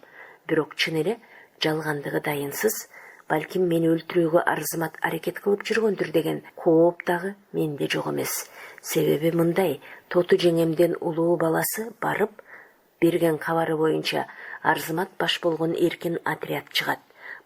Бирок чын эле жалгандыгы дайынсыз, балким мени өлтүрүүгө арзымат аракет кылып жүргөндүр деген кооп дагы менде жок эмес. Себеби мындай, Тоту жеңемден улуу баласы барып, берген кабары боюнча арзымат баш болгон эркин отряд чыгат.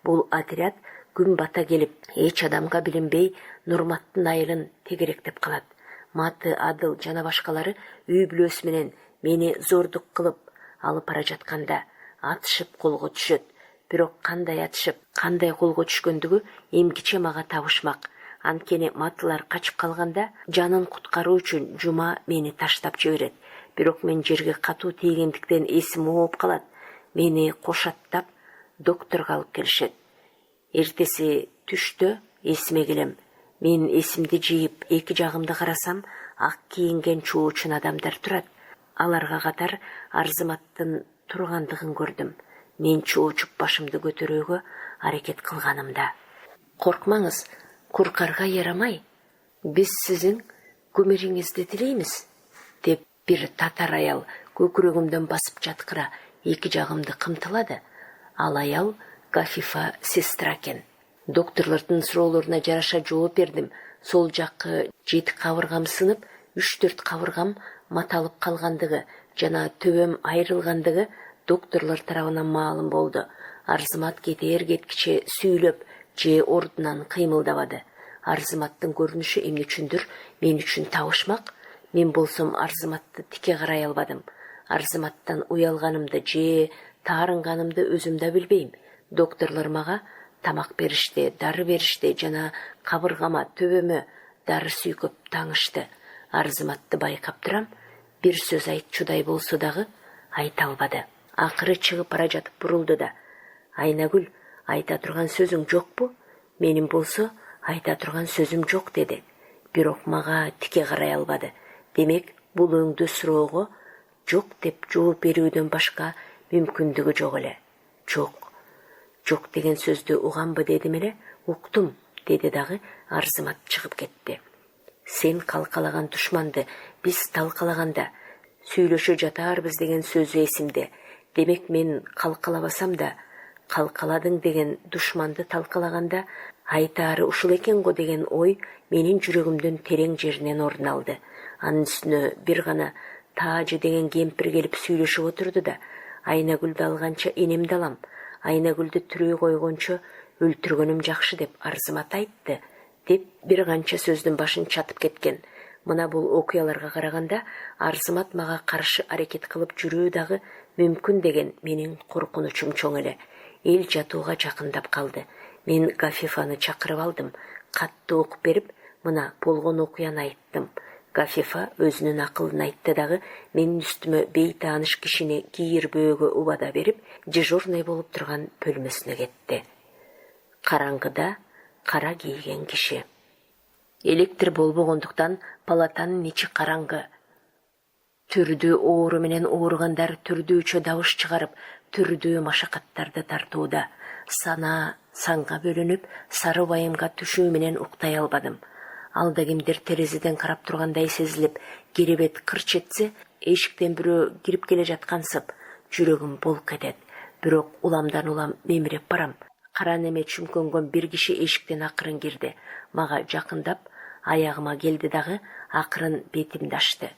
Бул отряд күн бата келип, эч адамга билинбей Нурматтын айылын тегеректеп калат. Маты, Адыл жана башкалары үй бүлөсү менен мени зордук кылып алып бара жатканда атышып колго түшөт. Бирок кандай атышып, кандай колго түшкөндүгү эмкиче мага табышмак. Анткени Матылар качып калганда жанын куткаруу үчүн Жума мени таштап жиберет. Бирок мен жерге катуу тийгендиктен эсим ооп калат. Мени кошаттап докторго алып келишет. Эртеси түштө эсиме келем. Мен эсимди жыйып эки жагымды карасам, ак кийинген чоочун адамдар турат. Аларга катар Арзыматтын тургандыгын көрдүм. Мен чоочуп башымды көтөрүүгө аракет кылганымда. Коркмаңыз, куркарга ярамай. Биз сиздин көмөриңизди тилеймиз, деп бир татар аял көкүрөгүмдөн басып жаткыра эки жагымды кымтылады. Ал аял Гафифа сестра экен. Докторлордун суроолоруна жараша жооп бердим. Сол жаккы 7 кабыргам сынып, 3-4 кабыргам маталып калгандыгы жана төбөм айрылгандыгы докторлор тарабынан маалым болду. Арзымат кетер кеткиче сүйлөп же ордунан кыймылдабады. Арзыматтын көрүнүшү эмне үчүндүр мен үчүн табышмак. Мен болсом Арзыматты тике карай албадым. Арзыматтан уялганымды же таарынганымды өзүм да билбейм. Докторлор мага тамак беришти, дары беришти жана кабыргама, төбөмө дары сүйкөп таңышты. Арзыматты байкап турам, бир сөз айтчудай болсо дагы айта албады. Акыры чыгып бара жатып бурулду да: "Айнагүл, айта турган сөзүң жокпу?" "Менин болсо айта турган сөзүм жок" деди. Бирок мага тике карай албады. Демек, бул өңдүү суроого жок деп жооп берүүдөн башка мүмкүндүгү жок эле. Жок деген сөздү уганбы дедим эле. Уктум, деди дагы Арзымат чыгып кетти. Сен калкалаган душманды биз талкалаганда сүйлөшө жатаарбыз деген сөзү эсимде. Демек мен калкалабасам да, калкаладың деген душманды талкалаганда айтаары ушул экен го деген ой менин жүрөгүмдүн терең жеринен орун алды. Анын үстүнө бир гана Таажы деген кемпир келип сүйлөшүп отурду да: "Айнагүлдү алганча энемди алам, Айнагүлдү тирүү койгончо өлтүргөнүм жакшы" деп Арзымат айтты, деп бир канча сөздүн башын чатып кеткен. Мына бул окуяларга караганда Арзымат мага каршы аракет кылып жүрүү дагы мүмкүн деген менин коркунучум чоң эле. Эл жатууга жакындап калды. Мен Гафифаны чакырып алдым. Катты окуп берип, мына болгон окуяны айттым. Гафифа өзүнүн акылын айтты дагы менин үстүмө бейтааныш кишини кийирбөөгө убада берип, дежурный болуп турган бөлмөсүнө кетти. Караңгыда кара кийген киши. Электр болбогондуктан палатанын ичи караңгы. Түрдүү оору менен ооругандар түрдүүчө добуш чыгарып, түрдүү машакаттарды тартууда. Санга бөлүнүп, сары байымга түшүү менен уктай албадым. Алда кимдир терезеден карап тургандай сезилип, керебет кырч этсе, эшиктен бирөө кирип келе жаткансып, жүрөгүм болуп кетет. Бирок уламдан улам мемиреп барам. Кара неме чүмкөнгөн бир киши эшиктен акырын кирди. Мага жакындап, Аяғыма келді дағы ақырын бетімді ашты.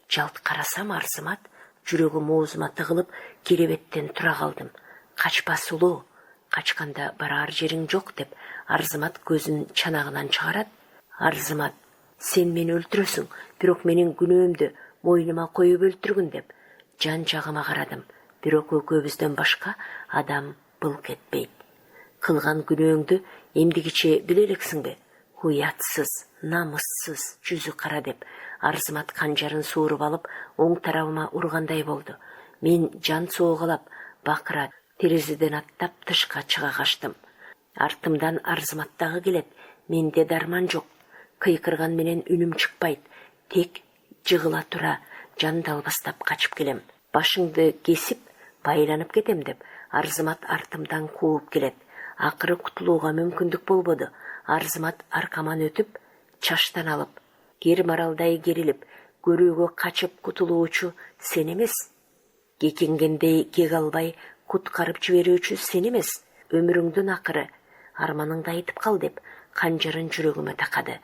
Жалт қарасам Арзымат, жүрегім оозума тығылып, керебеттен тұра қалдым. Қачпа сұлу, қачқанда барар жерің жоқ деп Арзымат көзін чанағынан шығарады. Арзымат, сен мені өлтіресің, бирок менің күнөөмдү мойныма коюп өлтүргүн деп жан жагыма карадым. Бирок экөөбүздөн башка адам былк этпейт. Кылган күнөөңдү эмдигиче биле элексиңби? Уятсыз, намыссыз, жүзү кара деп Арзымат канжарын сууруп алып, оң тарабыма ургандай болду. Мен жан соогалап, бакыра терезеден аттап тышка чыга качтым. Артымдан Арзымат дагы келет. Менде дарман жок. Кыйкырган менен үнүм чыкпайт. Тек жыгыла тура жан далбастап качып келем. Башыңды кесип, байланып кетем деп Арзымат артымдан кууп келет. Акыры кутулууга мүмкүндүк болбоду. Арзымат аркаман өтүп, чаштан алып, кер маралдай керилип, көрүүгө качып кутулуучу сен эмес. Кекенгендей кек албай куткарып жиберүүчү сен эмес. Өмүрүңдүн акыры, арманыңды айтып кал деп канжарын жүрөгүмө такады.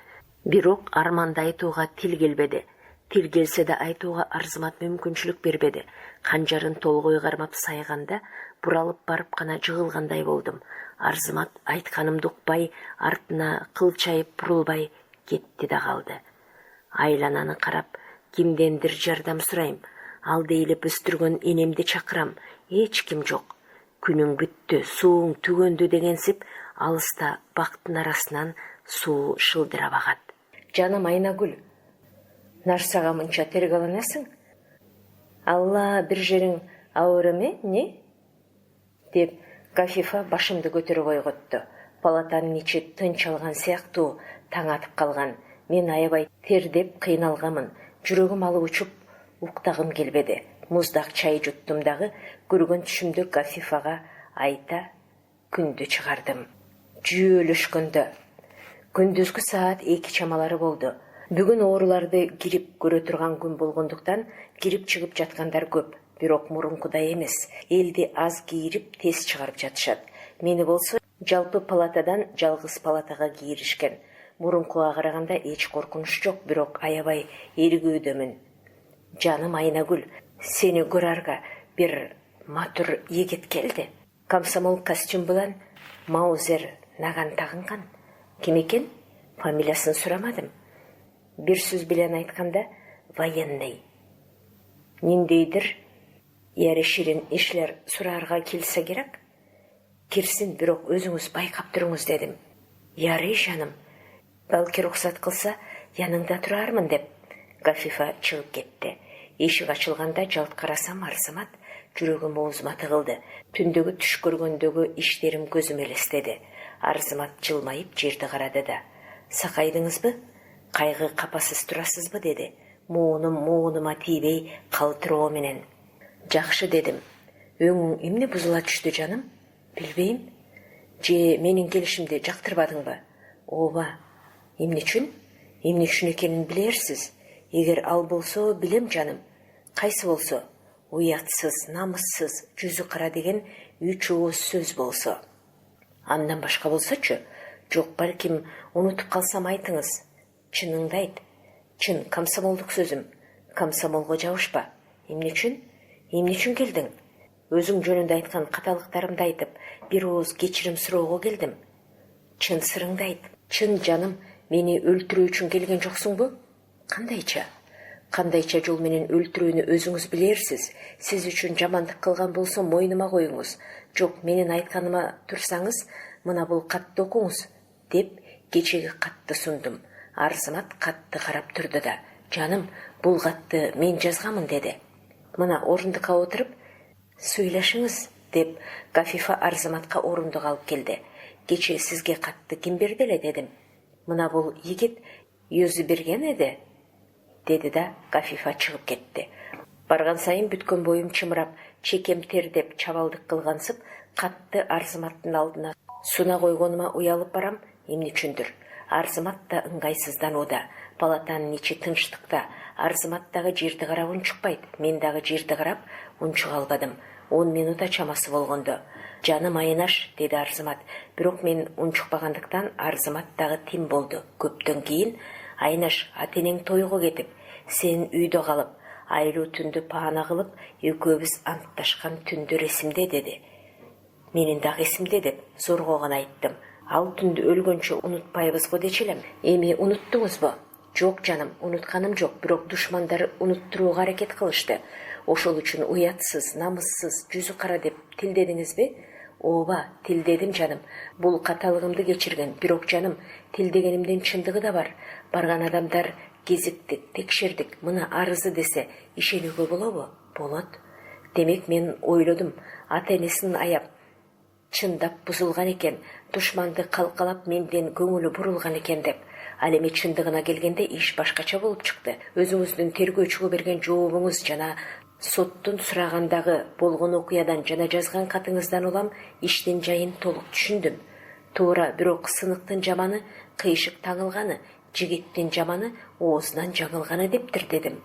Бирок арманды айтууга тил келбеди. Тил келсе да айтууга Арзымат мүмкүнчүлүк бербеди. Канжарын толгой кармап сайганда буралып барып гана жыгылгандай болдум. Арзымат айтканымды укпай, артына кылчайып бурулбай кетти да калды. Айлананы карап, кимдендир жардам сурайм. Алды элеп өстүргөн энемди чакырам. Эч ким жок. Күнүң бүттү, сууң түгөндү дегенсип, алыста бактын арасынан суу шылдырап агат. Жаным Айнагүл, нарсага мынча тергаланасың? Алла, бир жериң ауыр эме, не? Деп Гафифа башымды көтөрүп ойготту. Палатанын ичи тынч алган сыяктуу таң атып калган. Мен аябай тердеп кыйналганмын. Жүрөгүм алып учуп, уктагым келбеди. Муздак чай жуттум дагы, көргөн түшүмдү Гафифага айта күндү чыгардым. Жүйөлөшкөндө күндүзгү саат 2 чамалары болду. Бүгүн ооруларды кирип көрө турган күн болгондуктан кирип чыгып жаткандар көп. Бирок мурункудай эмес. Элди аз кийирип тез чыгарып жатышат. Мени болсо жалпы палатадан жалгыз палатага кийиришкен. Мурункуга караганда эч коркунуч жок, бирок аябай эригүүдөмүн. Жаным Айнагүл, сени көрарга бир матур егет келди. Комсомол костюм билан Маузер наган тагынган. Ким экен? Фамилиясын сурамадым. Бир сөз билен айтканда, военный. Ниндейдир ширин ишлер сураарга келсе керек. Кирсин, бирок өзүңүз байкап туруңуз дедим. Ярый жаным, балки рухсат кылса, яныңда турармын деп Гафифа чыгып кетти. Эшик ачылганда жалт карасам Арзымат, жүрөгүм оозума тыгылды. Түндөгү түш көргөндөгү иштерим көзүм элестеди. Арзымат жылмайып жерди карады да: "Сакайдыңызбы? Кайгы капасыз турасызбы?" деди. Муунума тийбей калтыроо менен. "Жакшы" дедим. "Өңүң эмне бузула түштү жаным?" "Билбейм. Же менин келишимди жактырбадыңбы?" "Ооба. Эмне үчүн? Эмне үчүн экенин билерсиз. Эгер ал болсо, билем жаным. Кайсы болсо? Уятсыз, намыссыз, жүзү кара деген 3 ооз сөз болсо. Андан башка болсочу? Жок, балким унутуп калсам айтыңыз. Чыныңды айт. Чын комсомолдук сөзүм. Комсомолго жабышпа. Эмне үчүн? Эмне үчүн келдиң? Өзүң жөнүндө айткан каталыктарымды айтып, бир ооз кечирим суроого келдим. Чын сырыңды айт. Чын жаным, мени өлтүрүү үчүн келген жоксуңбу? Кандайча? Кандайча жол менен өлтүрүүнү өзүңүз билерсиз. Сиз үчүн жамандык кылган болсом мойнума коюңуз. Жок, менин айтканыма турсаңыз, мына бул катты окуңуз, деп кечеги катты сундум. Арзымат катты карап турду да: "Жаным, бул катты мен жазганмын" деди. "Мына орундукка отуруп сүйлөшүңүз" деп Гафифа Арзыматка орундук алып келди. "Кече сизге катты ким берди эле?" дедим. "Мына бул йигит өзү берген эди" деди да Гафифа чыгып кетти. Барган сайын бүткөн боюм чымырап, чекем тердеп чабалдык кылгансып, катты Арзыматтын алдына суна койгонума уялып барам. Эмне үчүндүр? Арзымат да ыңгайсызданууда. Палатанын ичи тынчтыкта. Арзымат дагы жерди карап унчукпайт. Мен дагы жерди карап унчук албадым. 10 минута чамасы болгондо. "Жаным Айнаш" деди Арзымат. Бирок мен унчукпагандыктан Арзымат дагы тим болду. Көптөн кийин Айнаш, атенең тойго кетип, сен үйдө калып, айлуу түндү паана кылып, экөөбүз антташкан түндүр эсимде деди. Менин дагы эсимде деп зорго гана айттым. Ал түндү өлгөнчө унутпайбыз го дечи элем. Эми унуттуңузбу? Жок жаным, унутканым жок, бирок душмандар унуттурууга аракет кылышты. Ошол үчүн уятсыз, намыссыз, жүзү кара деп тилдедиңизби? Ооба, тилдедим жаным. Бул каталыгымды кечирген, бирок жаным, тилдегенимдин чындыгы да бар. Барган адамдар кезиктик, текшердик, мына арызы десе, ишенүүгө болобу? Болот. Демек мен ойлодум, ата-энесин аяп, чындап бузулган экен, душманды калкалап менден көңүлү бурулган экен деп. Ал эми чындыгына келгенде иш башкача болуп чыкты. Өзүңүздүн тергөөчүгө берген жообуңуз жана соттун сурагандагы болгон окуядан жана жазган катыңыздан улам иштин жайын толук түшүндүм. Туура, бирок сыныктын жаманы кыйшык таңылганы, жигиттин жаманы оозунан жаңылганы дептир дедим.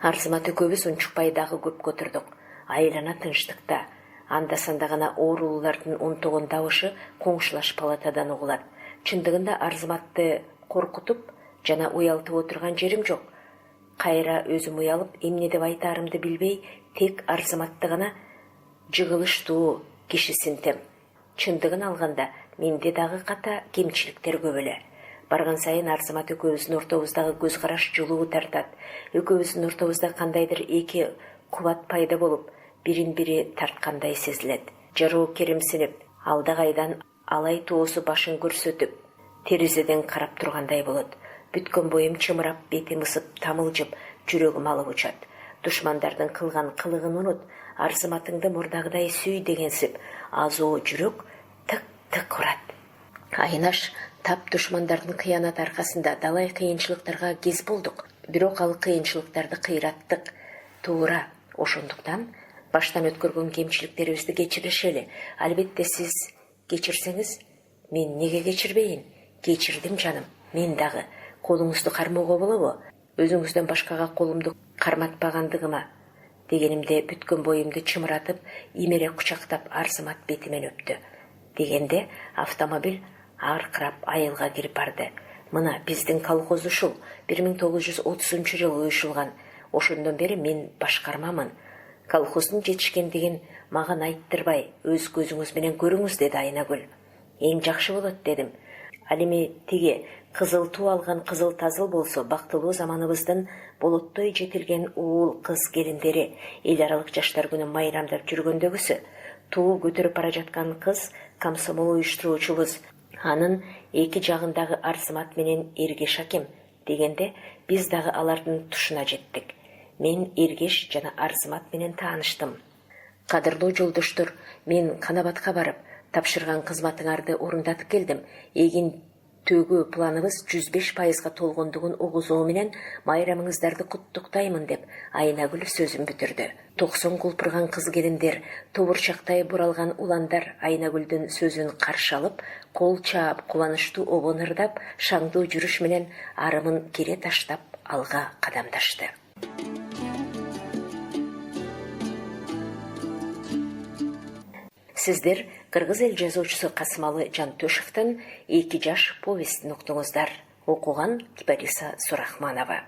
Арзымат экөөбүз унчукпай дагы көп отурдук. Айлана тынчтыкта. Анда-санда гана оорулуулардын унтогон табышы коңшулаш палатадан угулат. Чындыгында Арзыматты коркутуп жана уялтып отурган жерим жок. Кайра өзүм уялып, эмне деп айтаарымды билбей, тек Арзыматты гана жыгылыштуу кишисинтем. Чындыгын алганда, менде дагы ката кемчиликтер көп эле. Барган сайын Арзымат экөөбүздүн ортобуздагы көз караш жылуу тартат. Экөөбүздүн ортобузда кандайдыр эки кубат пайда болуп, бирин-бири тарткандай сезилет. Жароокеримсинип, алдагайдан алай тоосу башын көрсөтүп, терезеден карап тургандай болот. Бүткөн боюм чымырап, бетим ысып, тамылжып, жүрөгүм алып учат. Душмандардын кылган кылыгын унут, Арзыматыңды мурдагыдай сүй дегенсип, азоо жүрөк тык-тык урат. Айнаш, тап душмандардын кыянаты аркасында далай кыйынчылыктарга кез болдук. Бирок ал кыйынчылыктарды кыйраттык. Туура, ошондуктан баштан өткөргөн кемчиликтерибизди кечиришели. Албетте сиз кечирсеңиз, мен неге кечирбейин? Кечирдим жаным, мен дагы. Колуңузду кармоого болобу? Өзүңүздөн башкага колумду карматпагандыгыма дегенимде бүткөн боюмду чымыратып, имере кучактап Арзымат бетимен өптү. Дегенде автомобиль аркырап айылга кирип барды. Мына биздин колхоз ушул 1930-жылы уюшулган. Ошондон бери мен башкармамын. Колхоздун жетишкендигин мага айттырбай, өз көзүңүз менен көрүңүз, деди Айнагүл. Эң жакшы болот, дедим. Ал эми тиги кызыл туу алган кызыл тазыл болсо, бактылуу заманыбыздын болоттой жетилген уул кыз келиндери эл аралык жаштар күнүн майрамдап жүргөндөгүсү. Туу көтөрүп бара жаткан кыз комсомол уюштуруучубуз. Анын эки жагындагы Арзымат менен Эргеш аким дегенде, биз дагы алардын тушуна жеттик. Мен Эргеш жана Арзымат менен тааныштым. Кадырлуу жолдоштор, мен Канабатка барып, тапшырган кызматыңарды орундатып келдим. Эгин төгүү планыбыз 105%га толгондугун угузуу менен майрамыңыздарды куттуктаймын деп Айнагүл сөзүн бүтүрдү. 90 кулпурган кыз келиндер, тобурчактай буралган уландар Айнагүлдүн сөзүн каршы алып, кол чаап, кубанычтуу обон ырдап, шаңдуу жүрүш менен арымын кере таштап алга кадамдашты. Сиздер кыргыз эл жазуучусу Касымалы Жантөшевдин «Эки жаш» повестин уктуңуздар. Окуган Кипариса Сурахманова.